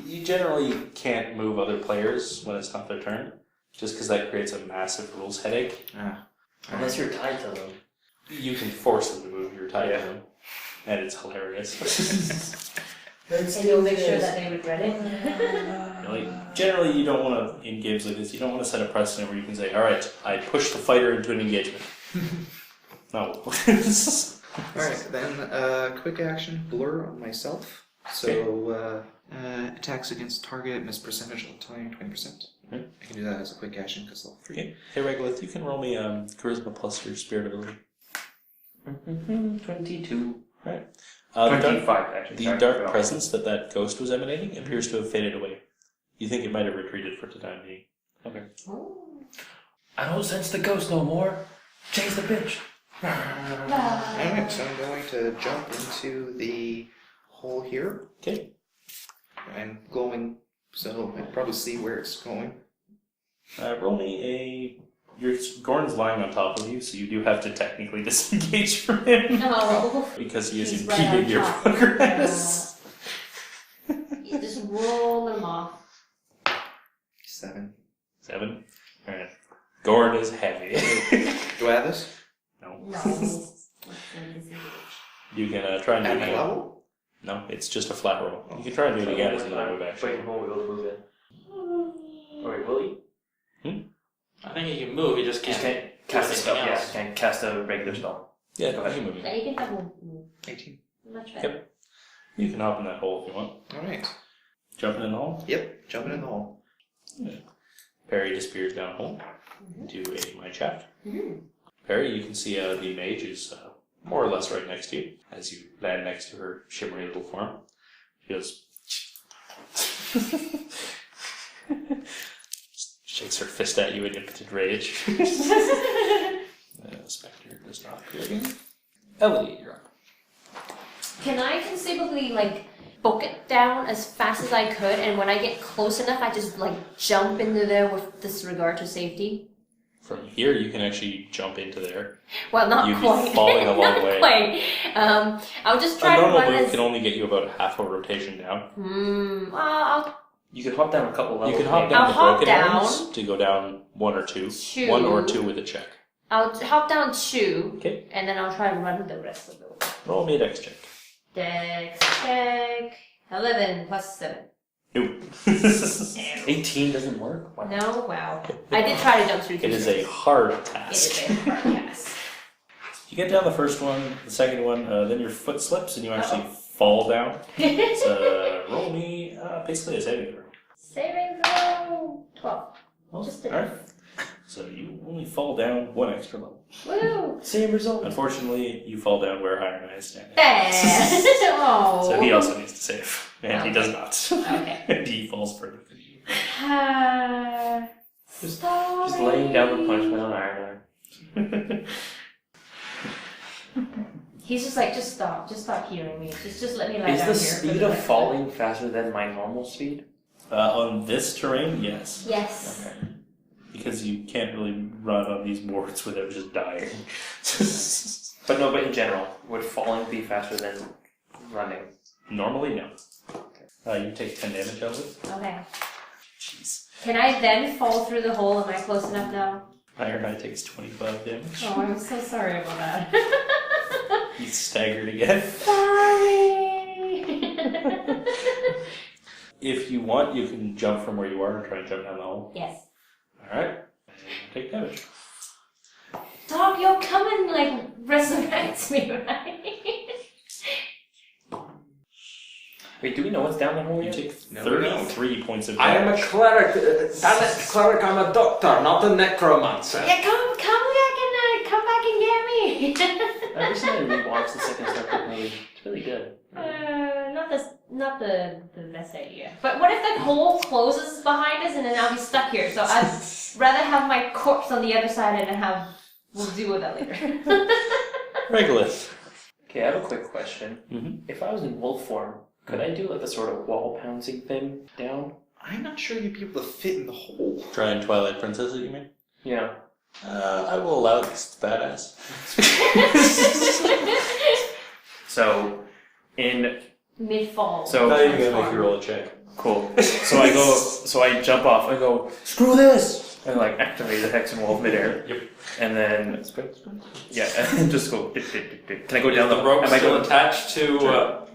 You generally can't move other players when it's not their turn, just because that creates a massive rules headache. Unless you're tied to them. You can force them to move your title, Yeah. and it's hilarious. And you'll make sure that they regret it. Like, generally, you don't want to, in games like this, you don't want to set a precedent where you can say, alright, I push the fighter into an engagement. No. Alright, then quick action, blur on myself. So attacks against target, miss percentage of the time, 20%. Okay. I can do that as a quick action because level 3. Okay. Hey, Regolith, you can roll me charisma plus your spirit ability. 22. Right. 25, actually. The Sorry, dark forgot. presence that ghost was emanating appears to have faded away. You think it might have retreated for the time being. Okay. Oh. I don't sense the ghost no more. Chase the bitch. Alright, so I'm going to jump into the hole here. Okay. I'm going, so I can probably see where it's going. Roll me a. Gorn's lying on top of you, so you do have to technically disengage from him. No. Because he is He's right impeding on your top. progress. You just roll them off. 7. 7. Alright. Gorn is heavy. Do I have this? No. No. You can try and do At it my again. level? No, it's just a flat roll. You can try and do it again as another move action. Wait, will we move it? Alright, will he? I think he can move, he just Just can't. can't cast a anything spell. Yeah, else. can't cast a regular spell. Yeah, Go ahead. you can move. Yeah, you can double move. 18. Much better. Yep. You can hop in that hole if you want. Alright. Jumping in the hole. Yep, jumping in the hole. Perry disappears down a hole into a mine shaft. Mm-hmm. Perry, you can see the mage is more or less right next to you as you land next to her shimmering little form. She goes. Shakes her fist at you in impotent rage. Spectre does not appear again. Elodie, you're up. Can I conceivably, like, book it down as fast as I could, and when I get close enough, I just, like, jump into there with disregard to safety? From here, you can actually jump into there. Well, not You'd be quite. falling a long not way. quite. I'll just try A to normal run move as... can only get you about half a rotation down. You could hop down a couple levels. You can hop maybe. down I'll the hop broken down. areas to go down 1 or 2. Two. 1 or 2 with a check. I'll hop down 2, Okay. and then I'll try to run the rest of the way. Roll me a dex check. Dex check. 11 plus 7. Nope. 18 doesn't work? Wow. No? Wow. I did try to jump through 2 It is a hard task. It is a hard task. You get down the first one, the second one, then your foot slips and you actually fall down. So roll me basically a saving throw. Saving throw 12. Well, Just alright. So you only fall down 1 extra level. Woo! Same result. Unfortunately, you fall down where Iron Eye is standing. Oh. So he also needs to save. And he does not. Okay. And he falls further than you. Just laying down the punishment on Iron Eye. He's just like, just stop hearing me. Just let me lie Is down the here. speed of falling faster than my normal speed? On this terrain, yes. Yes. Okay. Because you can't really run on these boards without just dying. But in general, would falling be faster than running? Normally, no. You take 10 damage out of it. Okay. Jeez. Can I then fall through the hole? Am I close enough now? Iron Eye takes 25 damage. Oh, I'm so sorry about that. He's staggered again. Sorry. If you want, you can jump from where you are and try and jump down the hole. Yes. Alright. Take damage. Dog, you'll come and like resurrect me, right? Wait, do we know what's down the hole You yet? take No, we don't. 33 points of I am a damage. cleric. Damn it, cleric, I'm a doctor, not a necromancer. Yeah, come back and get me. I recently rewatched the second Star Trek movie. It's really good. Not the best idea. But what if the hole closes behind us and then I'll be stuck here? So I'd rather have my corpse on the other side and we'll deal with that later. Regolith. Okay, I have a quick question. Mm-hmm. If I was in wolf form, could I do like the sort of wall pouncing thing down? I'm not sure you'd be able to fit in the hole. Try and Twilight Princess, you mean? Yeah. I will allow it 'cause it's badass. So, in Mid-fall. So- Now you're gonna make you roll a check. cool. So I jump off. I go, screw this, and like activate the hex and wall midair. Yep. And then yeah, and just go. Can I go down the rope Am I still going? attached to...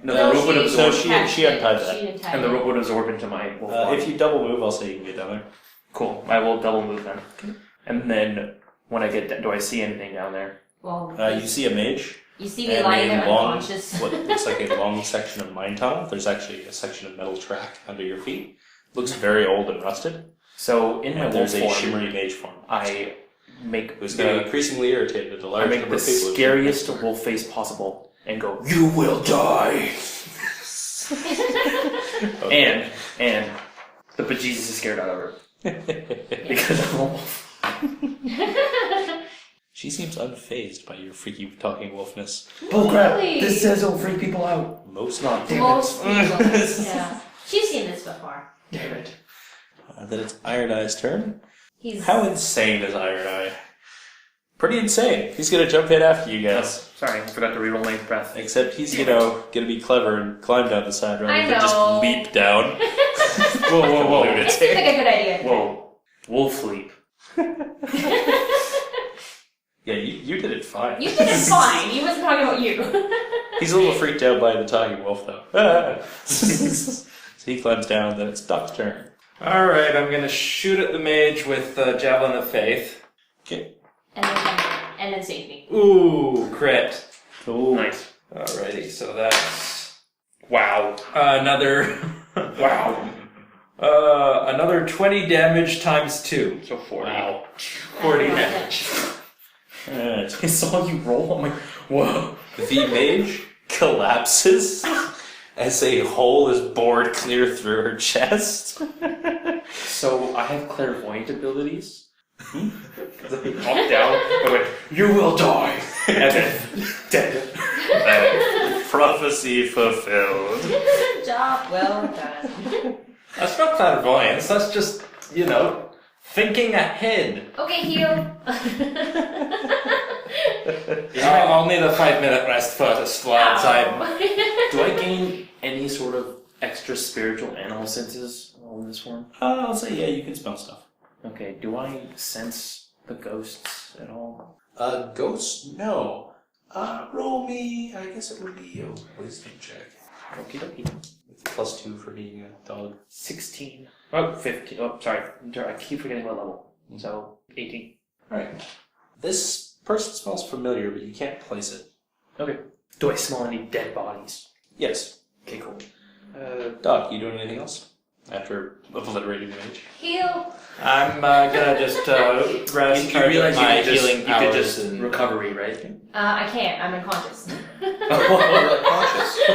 No, the rope would absorb, she untied that. and the rope would absorb into my wolf body. If you double move, I'll say you can get down there. Cool. I will double move then. And then when I get down, do I see anything down there? Well, You see a mage. you see me And lying a there long, unconscious. what looks like a long section of mine tunnel. There's actually a section of metal track under your feet. Looks very old and rusted. So in my And wolf there's a form, shimmery mage form. I make Who's getting increasingly irritated at a large I make number the of people. scariest wolf face possible and go, "You will die." Okay. And the bejesus is scared out of her because I'm a wolf. She seems unfazed by your freaky talking wolfness. Bullcrap! Really? This says it'll freak people out. Most not. Damn Most it. people. Yeah. She's seen this before. Damn it. Then it's Iron Eye's turn. He's How insane is Iron Eye? Pretty insane. He's gonna jump in after you guys. Sorry, I forgot to reroll my breath. Except he's, gonna be clever and climb down the side rather I than just know. leap down. Whoa, whoa, whoa. It seems like a good idea. Whoa. Wolf leap. Yeah, you did it fine. You did it fine. He wasn't talking about you. He's a little freaked out by the talking wolf, though. So he climbs down, then it's Doc's turn. Alright, I'm gonna shoot at the mage with Javelin of Faith. Okay. And then save me. Ooh, crit. Cool. Nice. Alrighty, so that's... Wow. Another... wow. Another 20 damage times 2. So 40. Wow. 40 damage. Alright. I saw you roll. I'm like, whoa. The mage collapses as a hole is bored clear through her chest. So I have clairvoyant abilities. Because I popped down, I went, you will die! And then, dead. Prophecy fulfilled. Job well done. That's not clairvoyance, that's just, thinking ahead. Okay, heal. I'll need a 5-minute rest first while outside. Do I gain any sort of extra spiritual animal senses while in this form? I'll say, yeah, you can smell stuff. Okay, do I sense the ghosts at all? Ghost? No. Roll me, I guess it would be a wisdom check. Okie dokie. With +2 for being a dog. 16. Oh, 15. Oh, sorry. I keep forgetting my level. So, 18. Alright. This person smells familiar, but you can't place it. Okay. Do I smell any dead bodies? Yes. Okay, cool. Doc, you doing anything else? After obliterating the mage? Heal. I'm gonna just rest. You realize my you healing could powers just and recovery, right? I can't. I'm unconscious. Unconscious. She's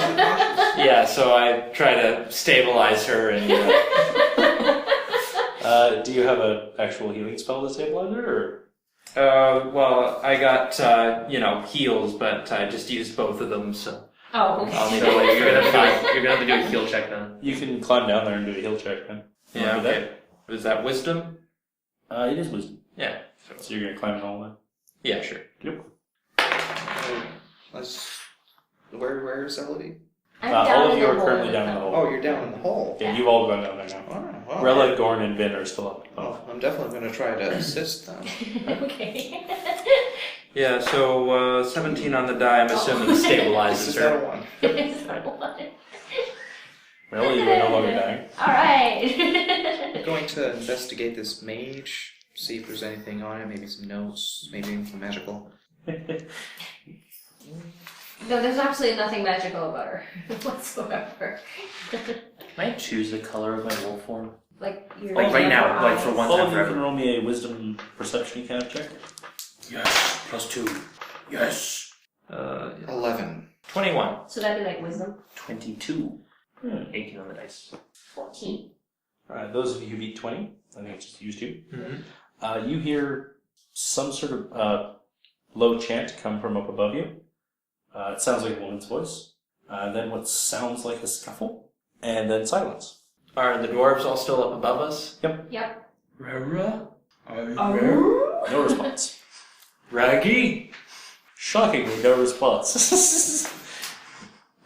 unconscious. Yeah, so I try to stabilize her and. Do you have an actual healing spell to stabilize her, or? Well, I got heals, but I just used both of them, so. Oh, okay. I'll need So to wait. you're gonna have to do a heal check then. You can climb down there and do a heal check, then. Yeah, Wanna do okay. Is that wisdom? It is wisdom. Yeah. So you're gonna climb it all then? Yeah, sure. Yep. Where is Elodie? I'm All down of in you the are hole currently with down in them. the hole. Oh, you're down in the hole. Yeah, you've all gone down there now. Oh, well. Rella, Gorn, and Vin are still up. Oh, I'm definitely going to try to assist them. Okay. Yeah, so 17 on the die, I'm assuming This stabilizes is her. that one. Rella, you are no longer dying. Alright. I'm going to investigate this mage, see if there's anything on it, maybe some notes, maybe anything magical. No, there's absolutely nothing magical about her whatsoever. Can I choose the color of my wolf form? Like you're Like right now, like for one All time of you can forever. roll me a wisdom perception kind of check. Yes, +2. Yes. 11. 21. So that'd be like wisdom. 22. 18 on the dice. 14. Alright, those of you who beat 20, I think it's just used to. Mm-hmm. You hear some sort of low chant come from up above you. It sounds like a woman's voice. Then what sounds like a scuffle. And then silence. Are the dwarves all still up above us? Yep. Rara? No response. Raggy? Shockingly, no response.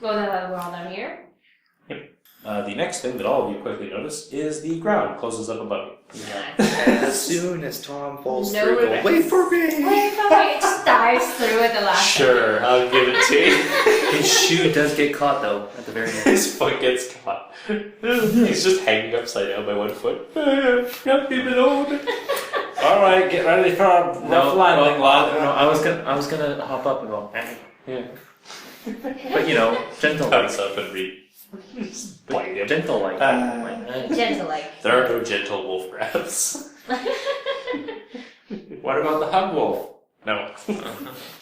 Well, then we're all down here. The next thing that all of you quickly notice is the ground closes up above you. As soon as Tom falls No through, go, regrets. wait for me! Wait for me. It just dives through at the last Sure, I'll give it to you. His shoe does get caught though at the very end. His foot gets caught. He's just hanging upside down by one foot. Can't be alone. Alright, get ready for a rough landing, lad. No, I was gonna hop up and go. Yeah. But gentle Comes like. up and read. Just bite him. Gentle like. Gentle like. There are no gentle wolf grabs. What about the hug wolf? No.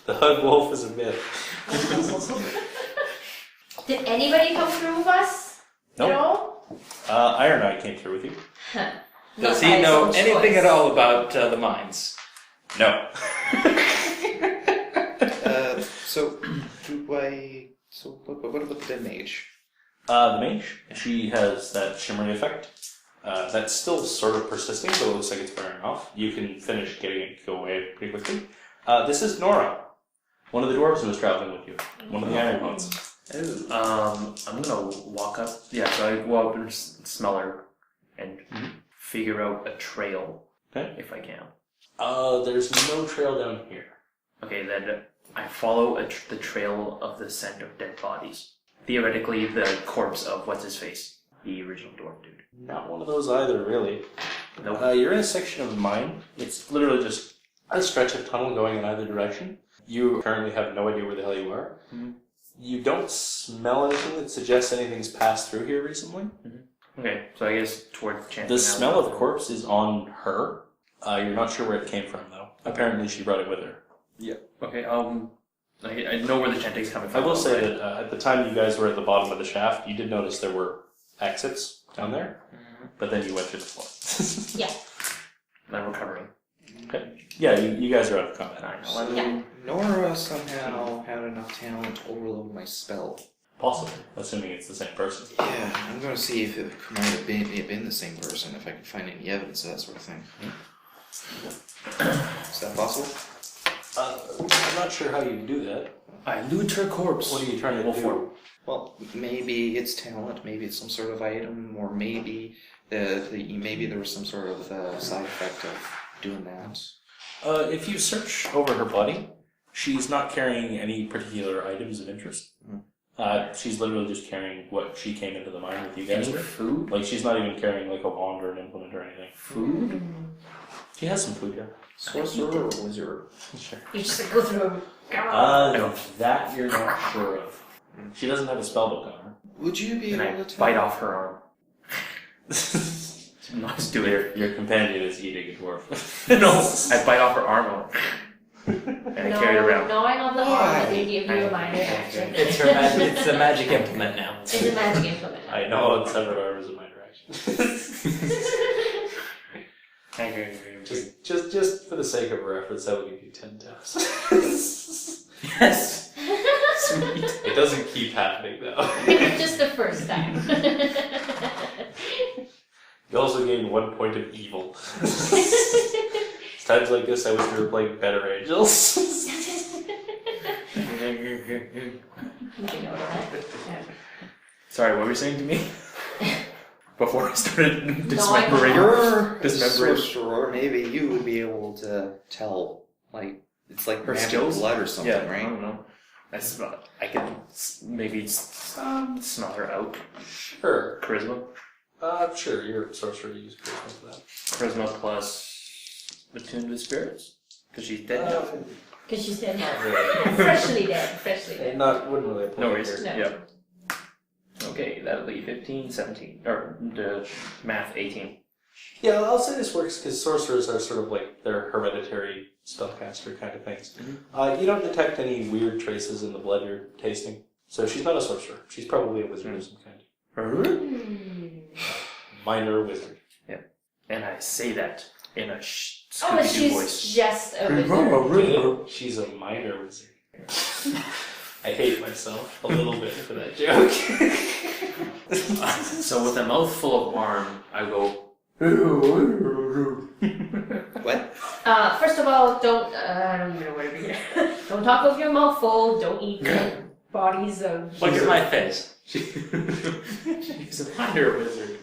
The hug wolf is a myth. Did anybody come through with us? Nope. At all? Iron Eye came through with you. Does Not by he know his own anything choice. at all about the mines? No. So what about the mage? The mage, she has that shimmery effect. That's still sort of persisting, but it looks like it's wearing off. You can finish getting it to go away pretty quickly. This is Nora, one of the dwarves who was traveling with you. One of the iron ones. I'm gonna walk up. Yeah, so I go up and smell her and figure out a trail if I can. There's no trail down here. Okay, then I follow the trail of the scent of dead bodies. Theoretically, the corpse of what's-his-face, the original dwarf dude. Not one of those either, really. Nope. You're in a section of the mine. It's literally just a stretch of tunnel going in either direction. You currently have no idea where the hell you are. Mm-hmm. You don't smell anything that suggests anything's passed through here recently. Mm-hmm. Okay, so I guess towards chanting. The smell of the corpse is on her. You're not sure where it came from, though. Apparently she brought it with her. Yeah. Okay, I know where the chanting's coming from. I will say that at the time you guys were at the bottom of the shaft, you did notice there were exits down there, but then you went through the floor. Yeah. I'm recovering. Okay. Yeah, you guys are out of combat. Yeah. Nora somehow had enough talent to overload my spell. Possibly, assuming it's the same person. Yeah, I'm going to see if it might have been the same person, if I can find any evidence of that sort of thing. Is that possible? I'm not sure how you do that. I loot her corpse. What are you trying to do? Well, maybe it's talent, maybe it's some sort of item, or maybe maybe there was some sort of side effect of doing that. If you search over her body, she's not carrying any particular items of interest. She's literally just carrying what she came into the mine with you guys Any with. food? Like, she's not even carrying like a wand or an implement or anything. Food? She has some food, yeah. Sorcerer or wizard? Sure. You just go through. That you're not sure of. She doesn't have a spellbook on her. Would you be And I able to bite off her arm. Nice do it. Your companion is eating a dwarf. No, I bite off her arm and I carry it around. Gnawing on the horn will give you a minor action. It's her magic. It's a magic implement now. It's a magic implement. I know it's severed arms in my direction. Just for the sake of reference, I will give you 10 taps. Yes. Sweet. It doesn't keep happening though. Just the first time. You also gain 1 point of evil. Times like this, I wish we were playing better angels. Sorry, what were you saying to me? Before I started No, dismembering. You're a Dismembering. sorcerer, maybe you would be able to tell, like, it's like Her magic skills? blood or something, Yeah, I right? don't know. I could maybe smell her out. Sure. Charisma. Sure, you're a sorcerer, you use charisma for that. Charisma plus attuned with spirits? Because she's dead now. Because she's dead. Not really. Freshly dead. Wouldn't really apply No worries. here. No. Yeah. Okay, that'll be 15, 17. Or the math, 18. Yeah, I'll say this works because sorcerers are sort of like they're hereditary spellcaster kind of things. You don't detect any weird traces in the blood you're tasting. So she's not a sorcerer. She's probably a wizard of some kind. Minor wizard. Yeah. And I say that in a Scooby-Doo Oh, but she's voice. just a wizard. She's a minor wizard. I hate myself a little bit for that joke. So with a mouthful of arm, I go. What? First of all, don't. I don't even know where to begin. Don't talk with your mouth full. Don't eat dead bodies of. Look at my face. She's a minor wizard.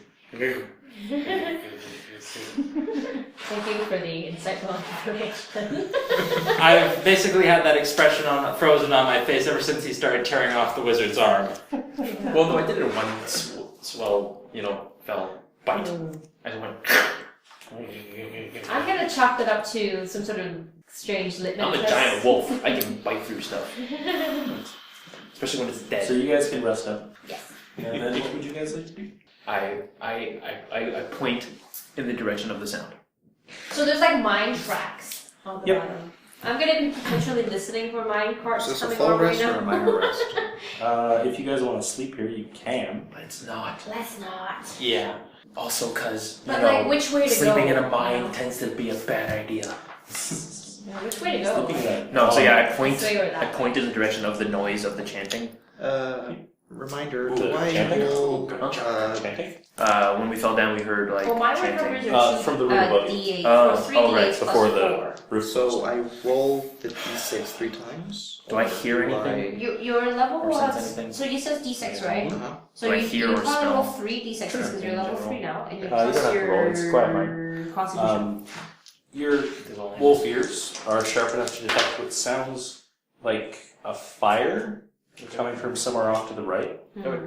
Thank you for the insightful information. I've basically had that expression frozen on my face ever since he started tearing off the wizard's arm. Well, no, I did it in one swell, fell bite. I just went. I'm gonna chalk that up to some sort of strange litmus I'm a test. giant wolf. I can bite through stuff. Especially when it's dead. So you guys can rest up. Yes. And then what would you guys like to do? I point in the direction of the sound. So there's like mine tracks on the Yep. bottom. I'm gonna be potentially listening for mine carts Is this a coming full over rest right or a now. minor rest? If you guys want to sleep here, you can. But it's not. Let's not. Yeah. Also, because, But like, which way to sleeping go? in a mine tends to be a bad idea. Which way to go? Sleeping that. No, so yeah, I I point in the direction of the noise of the chanting. Reminder, Ooh, do I chanting? roll Chanting? When we fell down, we heard like Well, mine chanting. recovers From the room above you. D8. Oh, or 3 oh, right, D8 plus before the 4. roof. So I roll the d6 3 times. Do I or hear do anything? Your level Or will sense have. anything? So you says D6, right? Uh-huh. So Do I you hear or probably smell? roll 3 D6s because Sure, you're in level general. 3 now, and you You don't plus have to your roll, it's quiet, constitution. Your wolf ears are sharp enough to detect what sounds like a fire coming from somewhere off to the right. I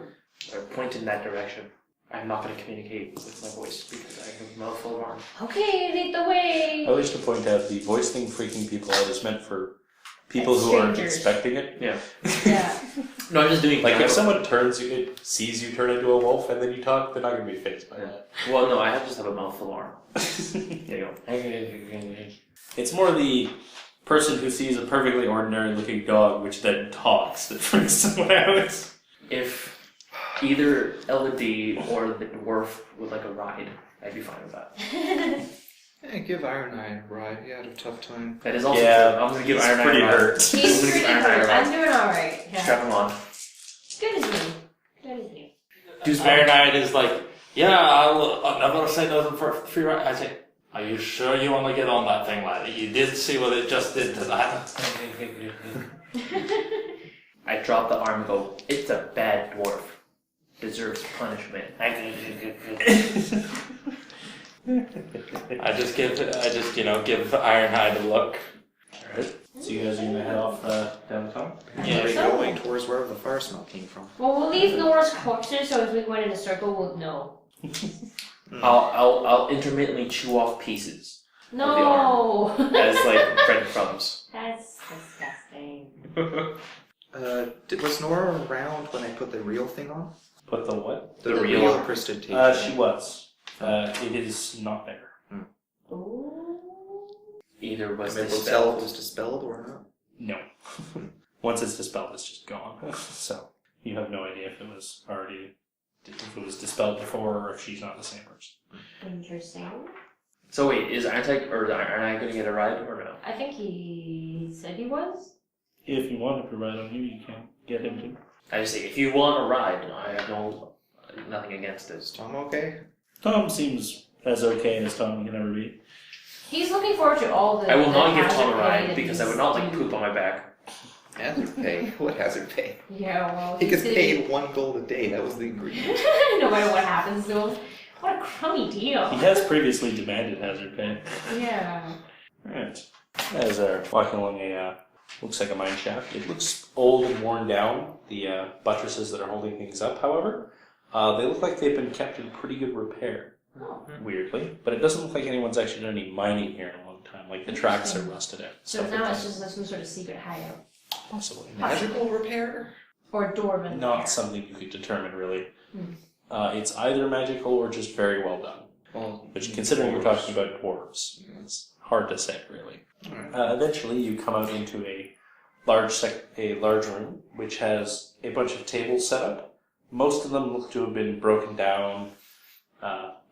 point in that direction. I'm not going to communicate with my voice because I have a mouthful of arm. Okay, lead the way. I wish to point out the voice thing freaking people out is meant for people Like who aren't strangers. expecting it. Yeah. Yeah. No, I'm just doing Like if general- someone sees you turn into a wolf and then you talk, they're not going to be fazed by that. Well, no, I just have a mouthful of arm. There you go. It's more the person who sees a perfectly ordinary looking dog which then talks that freaks someone out. If either LD or the dwarf would like a ride, I'd be fine with that. Yeah, give Ironhide a ride. He had a tough time. That is also Yeah, true. I'm going to give he's Iron Eye pretty a ride. hurt. He's I'm gonna pretty give Iron Eye a good. ride. I'm doing alright. Yeah. Strap him on. Good as me. Good as me. Ironhide is like, yeah, I'll never say nothing for free ride. I say, are you sure you want to get on that thing, laddie? You did see what it just did to that. I drop the arm and go, it's a bad dwarf. Deserves punishment. I just give Ironhide a look. Alright, so you guys are going to head off downtown? Yeah, we're So- going towards wherever the fire smell came from. Well, we'll leave Nora's corpses so if we went in a circle, we'll know. I'll intermittently chew off pieces No! as like breadcrumbs. That's disgusting. Was Nora around when I put the real thing on? Put the what? The The real real- prestidigitation. She was. It is not there. Ooh. Either was Maybe we'll tell if it dispelled. was dispelled or not. No. Once it's dispelled, it's just gone. So you have no idea if it was dispelled before or if she's not the same person. Interesting. So wait, is Iron Eye going to get a ride or no? I think he said he was. If you want to ride on you can get him to. I just say, if you want a ride, I have nothing against Is this. Tom okay? Tom seems as okay as Tom can ever be. He's looking forward to all the. I will not the give Tom a hazard pay ride that because he's I would not like doing. poop on my back. Hazard pay? What hazard pay? Yeah, well. He gets he's paid 1 gold a day. That was the agreement. no matter what happens to him. What a crummy deal. He has previously demanded hazard pay. Yeah. Alright. As they're walking along looks like a mine shaft. It looks old and worn down, the buttresses that are holding things up, however. They look like they've been kept in pretty good repair, weirdly. But it doesn't look like anyone's actually done any mining here in a long time. Like the tracks are rusted out. So stuff now like it's that. just like some sort of secret hideout. Possibly. Magical repair? Or dwarven Not repair. something you could determine, really. Hmm. It's either magical or just very well done. Well, Which, considering we're talking about dwarves, it's hard to say, really. Alright. Eventually, you come out into a large room, which has a bunch of tables set up. Most of them look to have been broken down,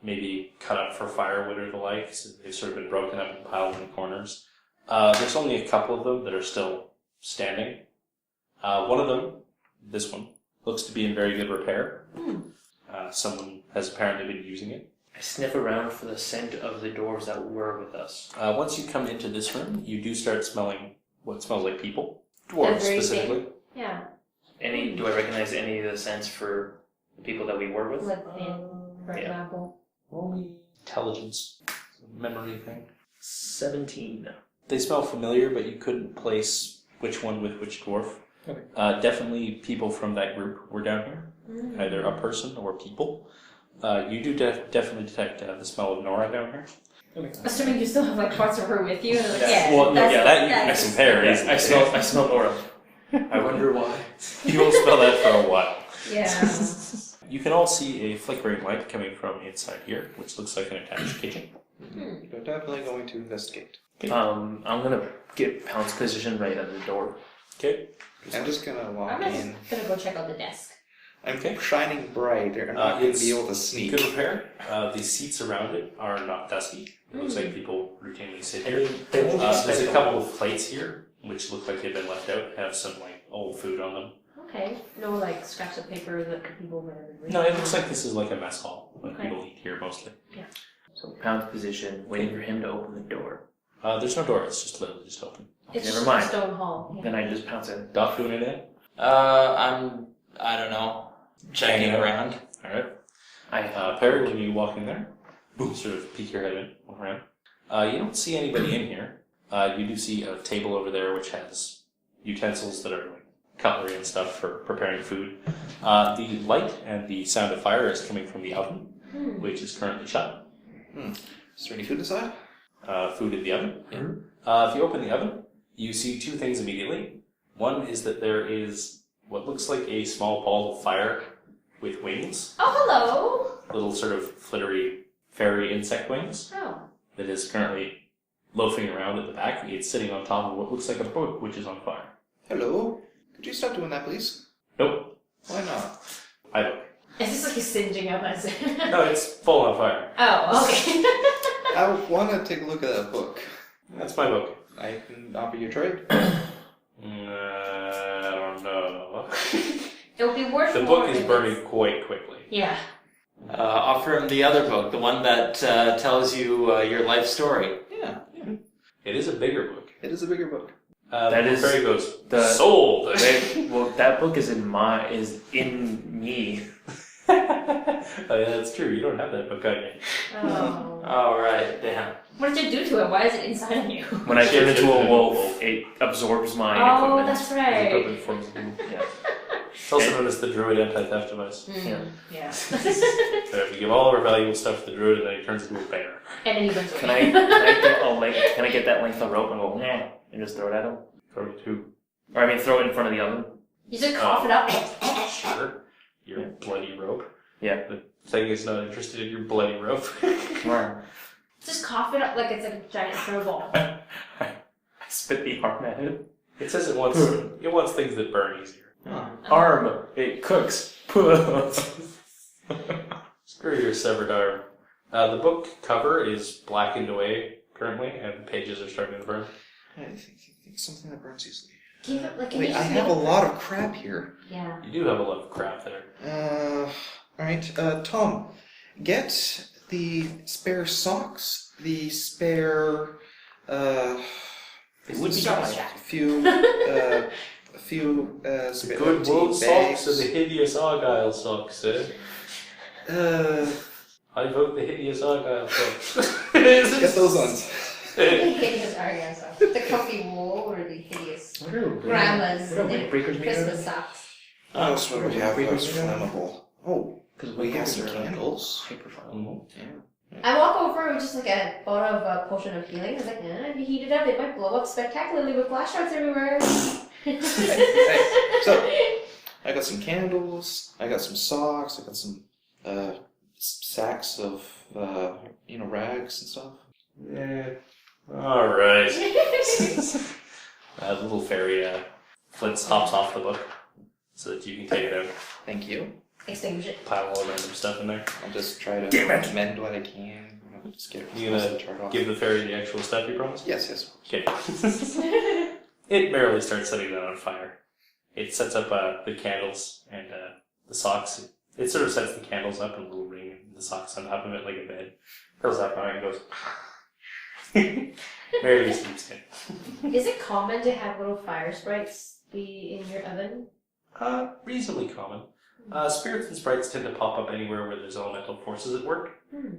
maybe cut up for firewood or the like. So they've sort of been broken up and piled in the corners. There's only a couple of them that are still standing. One of them, this one, looks to be in very good repair. Someone has apparently been using it. I sniff around for the scent of the dwarves that were with us. Once you come into this room, you do start smelling what smells like people. Dwarves, Everything. specifically. Yeah. Do I recognize any of the scents for the people that we were with? Like Finn, for Yeah. example. Only intelligence, memory thing. 17. They smell familiar, but you couldn't place which one with which dwarf. Okay. Definitely people from that group were down here, either a person or people. You do definitely detect the smell of Nora down here. Assuming you still have like parts of her with you. And like, Yeah. yeah, Well, no, that's, yeah, that you that's, can compare. Yeah, easily. I smell Nora. I wonder why. You won't smell that for a while. Yeah. You can all see a flickering light coming from inside here, which looks like an attached kitchen. We're definitely going to investigate. I'm gonna get Pound's position right at the door. Okay. I'm just gonna walk I'm in. just gonna go check out the desk. I'm shining bright. They're not going to be able to sneak. Good repair. The seats around it are not dusty. It looks like people routinely sit here. There's a couple of plates here, which look like they've been left out. Have some like old food on them. Okay. No like scraps of paper that people would have. No, it looks like this is like a mess hall. Like people eat here mostly. So pound position, waiting for him to open the door. There's no door. It's just literally just open. It's Never just mind. a stone hall. Yeah. Then I just pounce in. Doc doing it in? I don't know, checking around. All right. I Perry, when you walk in there, sort of peek your head in, walk around. You don't see anybody in here. You do see a table over there which has utensils that are like cutlery and stuff for preparing food. The light and the sound of fire is coming from the oven, which is currently shut. Is there any food inside? Food in the oven. If you open the oven, you see two things immediately. One is that there is what looks like a small ball of fire with wings. Oh, hello. Little sort of flittery fairy insect wings Oh. that is currently loafing around at the back. It's sitting on top of what looks like a book which is on fire. Hello? Could you stop doing that, please? Nope. Why not? I don't. Is this like a singeing up as No, it's full on fire. Oh, okay. I want to take a look at that book. That's my book. I can offer you a trade. I don't know. It would be worth The more book is if burning it's- quite quickly. Yeah. Offer him the other book, the one that tells you your life story. Yeah, It is a bigger book. it is a bigger book. That is Perry goes, the- sold! well, that book is in me. Oh, yeah, that's true. You don't have that book on you. Oh. Oh, right, damn. What did you do to it? Why is it inside of you? When I turn into a Shit. wolf, it absorbs my Oh, equipment. that's right. Equipment forms of you. Yeah. It's also known as the Druid anti-theft device. Yeah. So if you give all of our valuable stuff to the Druid, and then he turns into a bear. And then he goes Can away. can I get that length of rope and go nah, and just throw it at him? 32. Or I mean, throw it in front of the oven. You just cough it up. Sure. Your bloody rope. Yeah. The thing is not interested in your bloody rope. Just cough it up like it's like a giant snowball. I spit the arm at it. It says it wants things that burn easier. Arm. It cooks. Screw your severed arm. The book cover is blackened away currently, and the pages are starting to burn. I think something that burns easily. Give it like. Wait, I have a lot of crap here. Yeah. You do have a lot of crap there. Alright, Tom, get the spare socks, the spare, It would be Strap. nice. a few, The spare good wool empty socks or bags. the hideous argyle socks, eh? I vote the hideous argyle socks. Get those ones. The hideous Argyle socks. The comfy wool or the hideous grandma's Breakers Christmas socks. What else would we have that's Breakers are- flammable? Oh, Because we have some candles. Hyperflammable. I walk over with just like a bottle of a potion of healing. I was like, if you heat it up, it might blow up spectacularly with glass shards everywhere. So, I got some candles, I got some socks, I got some sacks of, rags and stuff. Yeah. Alright. Little fairy Flint's hops off the book so that you can take it out. Thank you. Extinguish it. Pile all the random stuff in there. I'll just try to Damn it. mend what I can. I'll just get You most gonna of the chart off. give the fairy the actual stuff you promised? Yes. Okay. It merrily starts setting that on fire. It sets up the candles and the socks. It sort of sets the candles up in a little ring and the socks on top of it like a bed. Curls up on it and goes. Merrily sleeps in. Is it common to have little fire sprites be in your oven? Reasonably common. Spirits and sprites tend to pop up anywhere where there's elemental forces at work.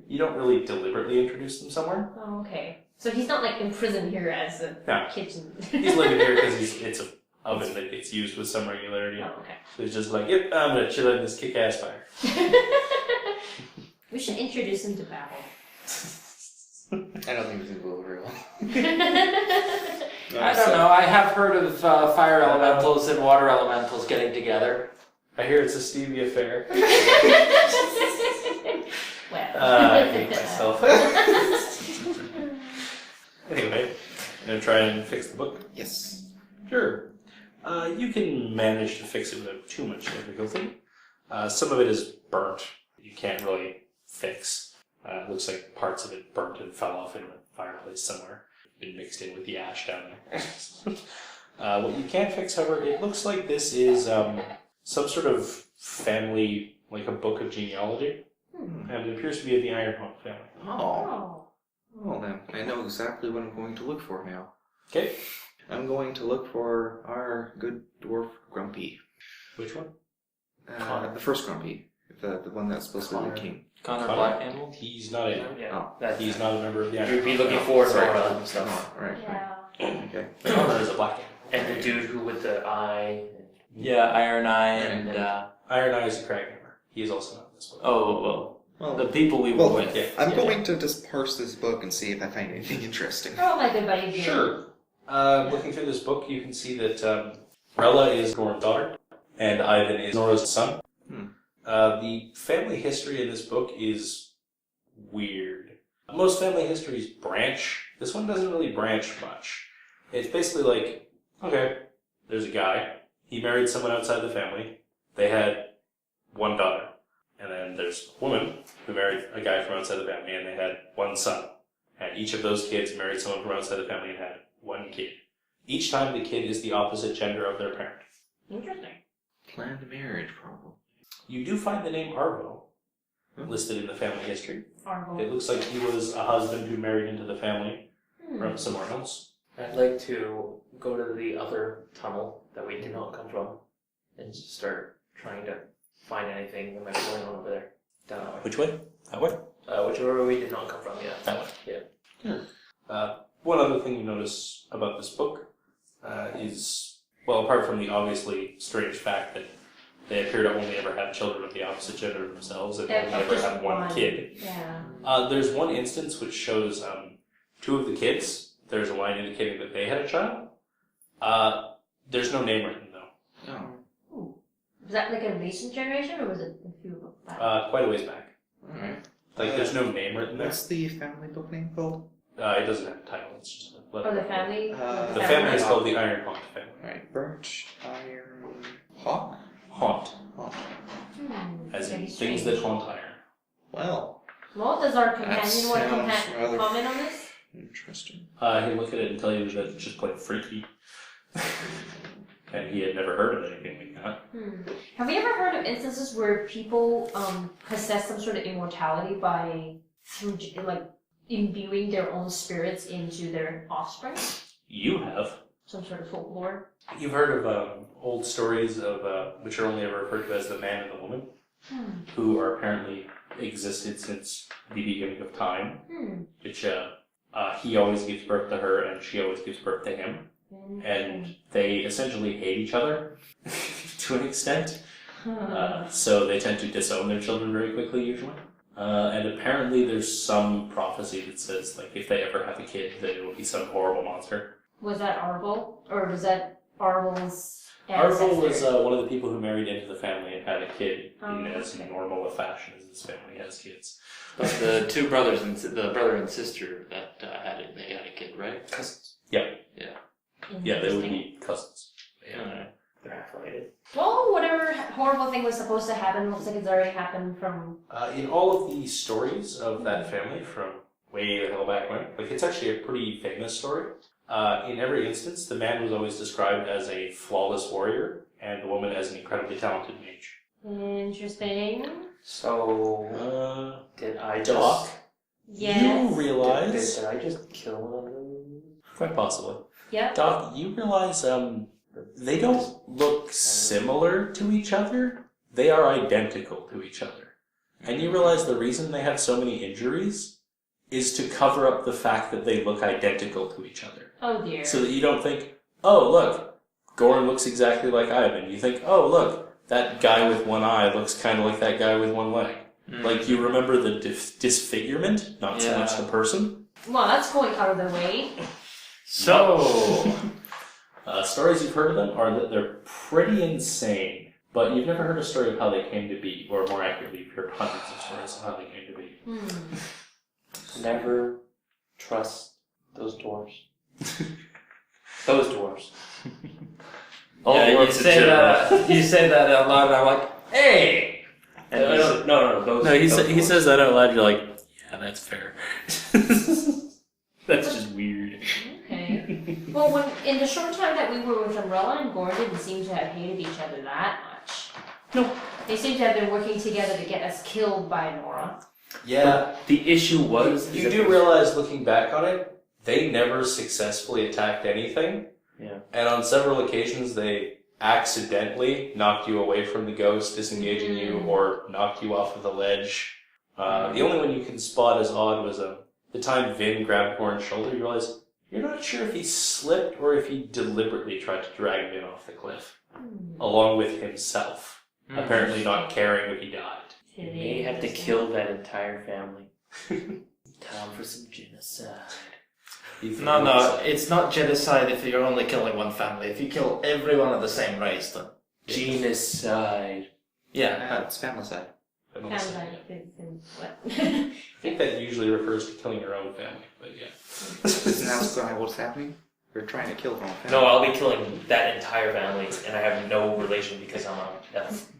You don't really deliberately introduce them somewhere. Oh, okay. So he's not like imprisoned here as a No. kitchen. He's living here because it's an oven that gets used with some regularity. Oh, okay. So he's just like, yep, I'm gonna chill in this kick-ass fire. We should introduce him to battle. I don't think this will go very well. I don't know. I have heard of fire elementals and water elementals getting together. I hear it's a stevia affair. Well. I hate myself. Anyway, I'm gonna try and fix the book. Yes. Sure. You can manage to fix it without too much difficulty. Some of it is burnt. You can't really fix. It looks like parts of it burnt and fell off in the fireplace somewhere. Been mixed in with the ash down there. What you can fix, however, it looks like this is some sort of family, like a book of genealogy. And it appears to be of the Ironhawk family. Oh. Well then, I know exactly what I'm going to look for now. Okay. I'm going to look for our good dwarf Grumpy. Which one? The first Grumpy. The one that's supposed to be the king. Connor Blackhandle? He's not a. Yeah. He's not a member of the Ironhawk. You'd be looking for Sorry. Nora and stuff. Oh, right. Yeah. Okay. Connor is a black. And the dude who with the eye. Yeah, Iron Eye and Iron Eye is a crag member. He is also not in this book. well, Well, the people we were well, with. Yeah. I'm going to just parse this book and see if I find anything interesting. Oh, my good buddy. Dear. Sure. Looking through this book, you can see that Rella is Goran's daughter, and Ivan is Nora's son. The family history in this book is weird. Most family histories branch. This one doesn't really branch much. It's basically like, okay, there's a guy. He married someone outside the family. They had one daughter. And then there's a woman who married a guy from outside the family, and they had one son. And each of those kids married someone from outside the family and had one kid. Each time the kid is the opposite gender of their parent. Interesting. Planned marriage, probably. You do find the name Arvo listed in the family history. Arvo. It looks like he was a husband who married into the family from somewhere else. I'd like to go to the other tunnel that we did not come from and just start trying to find anything that might be going on over there. Down that way. Which way? That way? Whichever way we did not come from, yeah. That way. Yeah. One other thing you notice about this book is, well, apart from the obviously strange fact that they appear to only ever have children of the opposite gender of themselves and only ever just have one kid. Yeah. There's one instance which shows two of the kids. There's a line indicating that they had a child. There's no name written, though. Oh. Was that like a recent generation, or was it a few back? Quite a ways back. Alright. Like, there's no name written there. What's the family book name called? It doesn't have a title, it's just a letter. Oh, the family? The family is called the Ironhawk family. Alright. Burnt Iron Hawk? Haunt, Hawk. as in Very things strange. that haunt iron. Well, Well, does our companion want to sounds rather- comment on this? interesting. He'll look at it and tell you that it's just plain freaky. And he had never heard of anything like that. Have you ever heard of instances where people possess some sort of immortality by through like imbuing their own spirits into their offspring? You have. Some sort of folklore. You've heard of old stories of which are only ever referred to as the man and the woman, who are apparently existed since the beginning of time. Which he always gives birth to her, and she always gives birth to him, and they essentially hate each other to an extent. So they tend to disown their children very quickly, usually. And apparently, there's some prophecy that says, like, if they ever have a kid, that it will be some horrible monster. Was that Arvel? Or was that Arvel's ancestor? Arvel was one of the people who married into the family and had a kid in as normal a fashion as this family has kids. But the two brothers and the brother and sister that had it, they had a kid, right? Cousins. Yeah. Yeah, they would be cousins. Yeah. They're half related. Well, whatever horrible thing was supposed to happen looks like it's already happened from... In all of the stories of that family from way the hell back when, like, it's actually a pretty famous story. In every instance, the man was always described as a flawless warrior, and the woman as an incredibly talented mage. Interesting. So, did I just... Doc, Yes. you realize... Did I just kill one of them? Quite possibly. Yep. Doc, you realize they don't look similar to each other. They are identical to each other. And you realize the reason they have so many injuries is to cover up the fact that they look identical to each other. Oh dear. So that you don't think, oh, look, Goran looks exactly like Ivan. You think, oh, look, that guy with one eye looks kind of like that guy with one leg. Like, you remember the disfigurement, not so much the person. Well, that's going out of the way. So, Stories you've heard of them are that they're pretty insane, but you've never heard a story of how they came to be, or more accurately, you've heard hundreds of stories of how they came to be. Never trust those dwarves. Those dwarves. yeah, you say that out loud, and I'm like, hey, And No. those. No, he those says that out loud. You're like, yeah, that's fair. That's just weird. Okay. Well, when in the short time that we were with Umbrella and Gorn didn't seem to have hated each other that much. No. They seem to have been working together to get us killed by Nora. Yeah. But the issue was. You do realize, looking back on it, they never successfully attacked anything. Yeah. And on several occasions, they accidentally knocked you away from the ghost, disengaging you, or knocked you off of the ledge. The only one you can spot as odd was the time Vin grabbed Gorn's shoulder. You realize you're not sure if he slipped or if he deliberately tried to drag Vin off the cliff, along with himself, apparently not caring if he died. You may have to kill that entire family. Time for some genocide. No, it's not genocide if you're only killing one family. If you kill everyone of the same race, then Genocide. yeah. It's famicide. Sounds like what? I think that usually refers to killing your own family, but yeah. Isn't that what's happening? We're trying to kill them all. No, I'll be killing that entire family, and I have no relation because I'm a half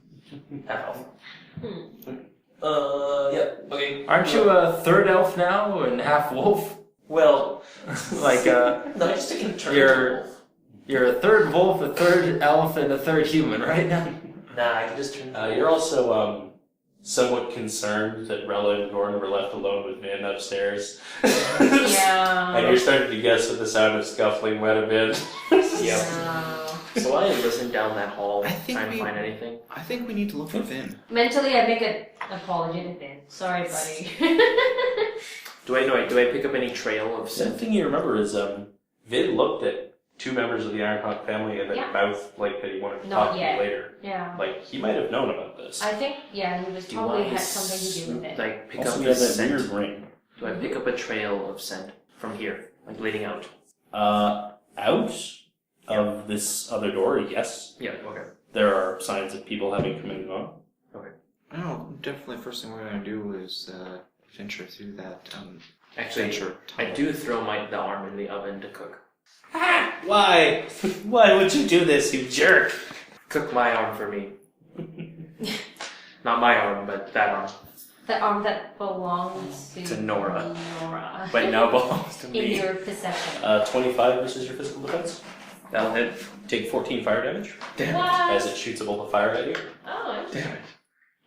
elf. Yeah, okay. Aren't you a third elf now and half wolf? Well, Like No, just taking turns. you're a third wolf, a third elf, and a third human, right now. nah, I can just turn. You're also somewhat concerned that Rella and Gordon were left alone with Vin upstairs. Yeah. And you're starting to guess what the sound of scuffling might have been. So I listen down that hall, I think trying to find anything. I think we need to look for Vin. Mentally, I make an apology to Vin. Sorry, buddy. Do I pick up any trail of The scent? thing you remember is Vin looked at two members of the Ironhawk family and then Yeah. mouthed like that he wanted to Not talk to yet. you later. Yeah. Like, he might have known about this. I think, yeah, he was Do probably I had something to do with it. Like pick Also, up you the have that scent? weird ring. Do I pick up a trail of scent from here, like leading out? Out of this other door, yes. Yeah. Okay. There are signs of people having come in and gone. No, definitely first thing we're going to do is venture through that Actually, venture I tunnel. do throw the arm in the oven to cook. Why? Why would you do this, you jerk? Cook my arm for me. Not my arm, but that arm. The arm that belongs To Nora. Nora. But now belongs to In me. your possession. 25 versus your physical defense. That'll hit. Take 14 fire damage Damn What? as it shoots a bolt of fire at you. Oh, it. Damn it.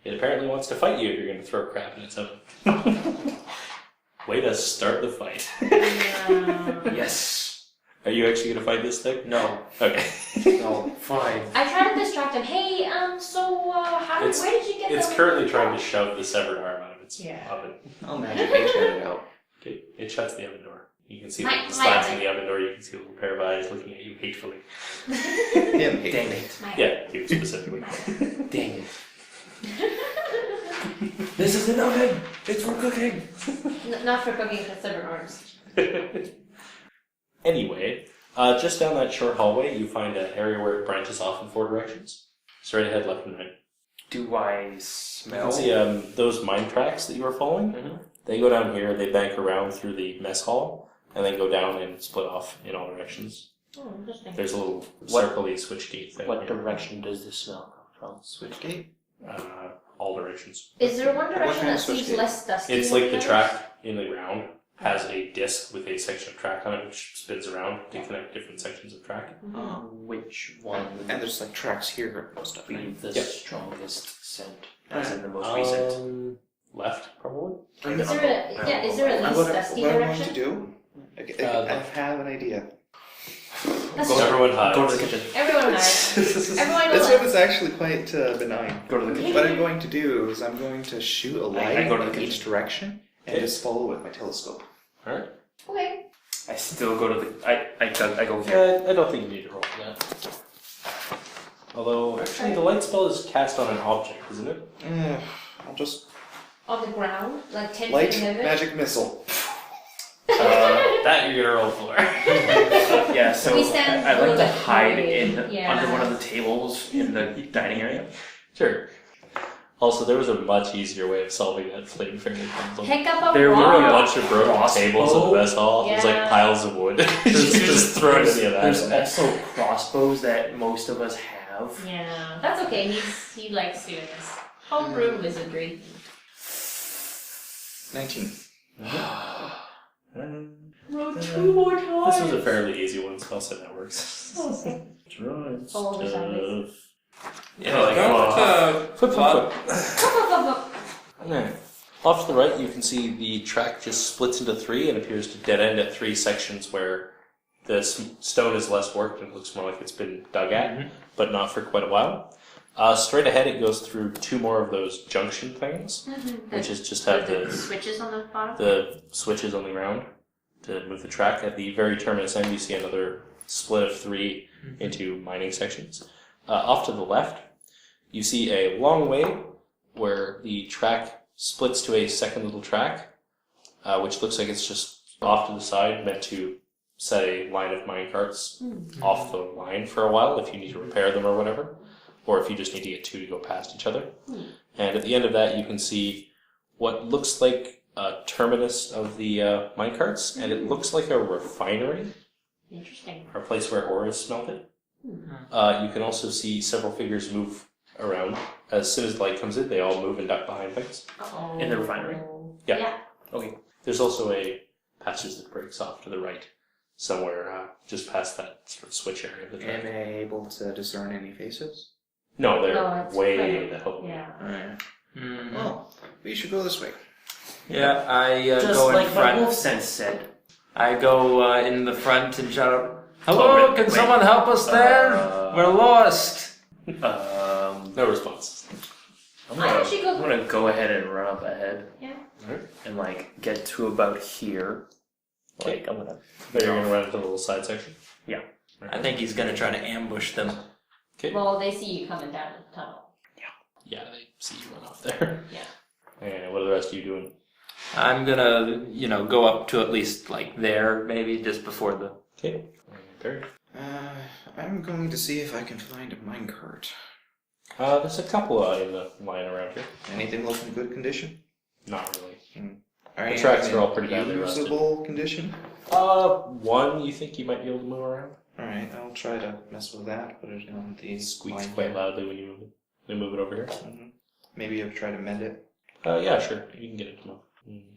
It apparently wants to fight you if you're going to throw crap in its oven. Way to start the fight. yeah. Yes. Are you actually going to fight this thing? No. Okay. No. Fine. I try to distract him. Hey, where did you get It's the- currently trying to shove the severed arm out of its Yeah. oven. I'll magic mage it out. Okay. It shuts the oven door. You can see My- the slats my- in the oven door. You can see a little pair of eyes looking at you hatefully. Him, hey. Dang it. Yeah, you specifically. Dang it. This is an oven. It's for cooking. Not for cooking, for severed arms. Anyway, just down that short hallway, you find an area where it branches off in 4 directions. Straight ahead, left and right. Do I You smell? can see those mine tracks that you were following. Mhm. They go down here, they bank around through the mess hall, and then go down and split off in all directions. Oh, interesting. There's a little What- circle-y switch gate thing. What here. direction does the smell come from? Switchgate? All directions. Is there one What direction kind that of switch seems gate? less dusty? It's than like the others? track in the ground has a disc with a section of track on it which spins around to connect different sections of track. Oh. Which one And there's like tracks here and stuff. would be Right? the Yep. strongest scent? As in the most recent. Left, probably. Is there a least dusty what I'm going direction? to do, I have an idea. That's Go true. everyone hides. Go to the kitchen. Everyone knows. Everyone This knows. one is actually quite benign. Go to the kitchen. What I'm going to do is I'm going to shoot a light I go to the in each kitchen. direction and Okay. just follow with my telescope. Alright. Okay. I still go to the. I go here. Yeah, I don't think you need to roll for that. Although, actually, the light spell is cast on an object, isn't it? I'll just On the ground, like 10 light feet in heaven. magic missile. That you're gonna roll for. Yeah, so We stand I like below to the hide hallway. in Yeah. under one of the tables in the dining area. Sure. Also, there was a much easier way of solving that flame fairy puzzle. Pick up a There There rock. were a bunch of broken Crossbow? tables in the mess hall. There's like Yeah. piles of wood. just throw any of that. There's in there. also crossbows that most of us have. Yeah, that's okay. He likes doing this. Homebrew wizardry. 19. Roll 2 more times. This was a fairly easy one. Spell set that works. Okay. Right All the sideways. stuff. Yeah, Flip. Go. Alright. Off to the right, you can see the track just splits into 3 and appears to dead end at 3 sections where the stone is less worked and it looks more like it's been dug at, but not for quite a while. Straight ahead, it goes through 2 more of those junction things, which is just have the the switches on the bottom. the switches on the ground to move the track. At the very terminus end, you see another split of 3 into mining sections. Off to the left, you see a long way where the track splits to a second little track, which looks like it's just off to the side, meant to set a line of mine carts off the line for a while if you need to repair them or whatever, or if you just need to get 2 to go past each other. And at the end of that, you can see what looks like a terminus of the mine carts, and it looks like a refinery, Interesting. or a place where ore is smelted. You can also see several figures move around. As soon as the light comes in, they all move and duck behind things. Uh-oh. In the refinery? Yeah. Okay. There's also a passage that breaks off to the right, somewhere just past that sort of switch area of the track. Am I able to discern any faces? No, they're No, it's way right. the hell. Yeah. Alright. Mm-hmm. Well, we should go this way. Yeah, I Just go in like my front. wolf sense said. I go in the front and shout out, Oh, "Hello, wait, can wait. someone help us there? We're lost." No response. I'm I actually I'm go. gonna go ahead and run up ahead. Yeah. And like get to about here. Like I'm gonna. But you're going to run into the little side section? Yeah. I think he's gonna try to ambush them. Okay. Well, they see you coming down the tunnel. Yeah, they see you run off there. Yeah. And what are the rest of you doing? I'm gonna, go up to at least like there, maybe just before the. Okay. Barry? I'm going to see if I can find a minecart. There's a couple in the line around here. Anything look in good condition? Not really. The tracks are all pretty badly rusted. Usable condition? One you think you might be able to move around? Alright, I'll try to mess with that. Put it on the It squeaks line quite here. loudly when you move it. Then move it over here. Maybe I'll try to mend it. Yeah, sure. You can get it to move.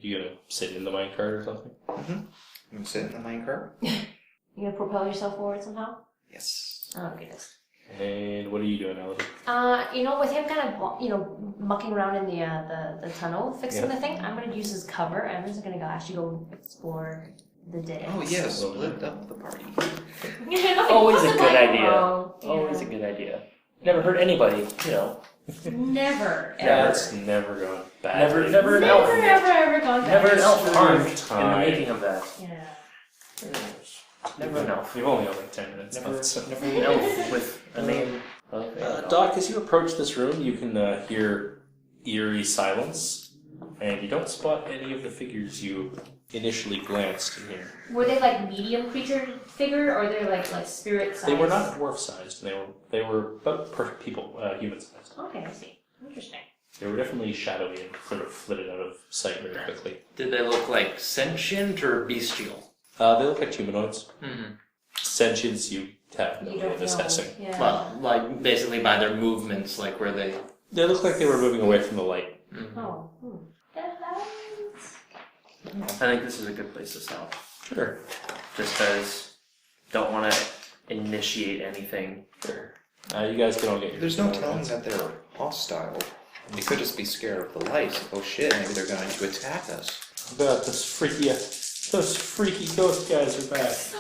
You gonna sit in the minecart or something? I'm gonna sit in the minecart. You gonna propel yourself forward somehow? Yes. Oh goodness. And what are you doing, Elodie? With him kind of, mucking around in the tunnel, fixing the thing, I'm gonna use his cover. I'm just gonna actually go explore the dead Oh ends. yes, split up the party. Nothing Always a possible good went idea. wrong. Yeah. Always a good idea. Never hurt anybody. Never, ever. That's never gone bad. Never an Never, elf. ever gone bad. Never an elf harmed in the Time. making of that. Yeah. Never an elf. We've only got like 10 minutes Never, left. So. never an elf with a name of Doc, as you approach this room, you can hear eerie silence, and you don't spot any of the figures you initially glanced in here. Were they like medium creature figure, or they're like spirit size? They were not dwarf-sized. They were about human-sized. Okay, I see. Interesting. They were definitely shadowy and sort of flitted out of sight very quickly. Did they look like sentient or bestial? They look like humanoids. Mm-hmm. Sentience, you have no You way don't of know. assessing. Yeah. But like basically by their movements, like where they. They look like they were moving away from the light. Oh. I think this is a good place to stop. Sure. Just because don't want to initiate anything. Sure. You guys can all get your... There's no telling that they're hostile. They could just be scared of the light. Oh shit, maybe they're going to attack us. Those freaky ghost guys are back. So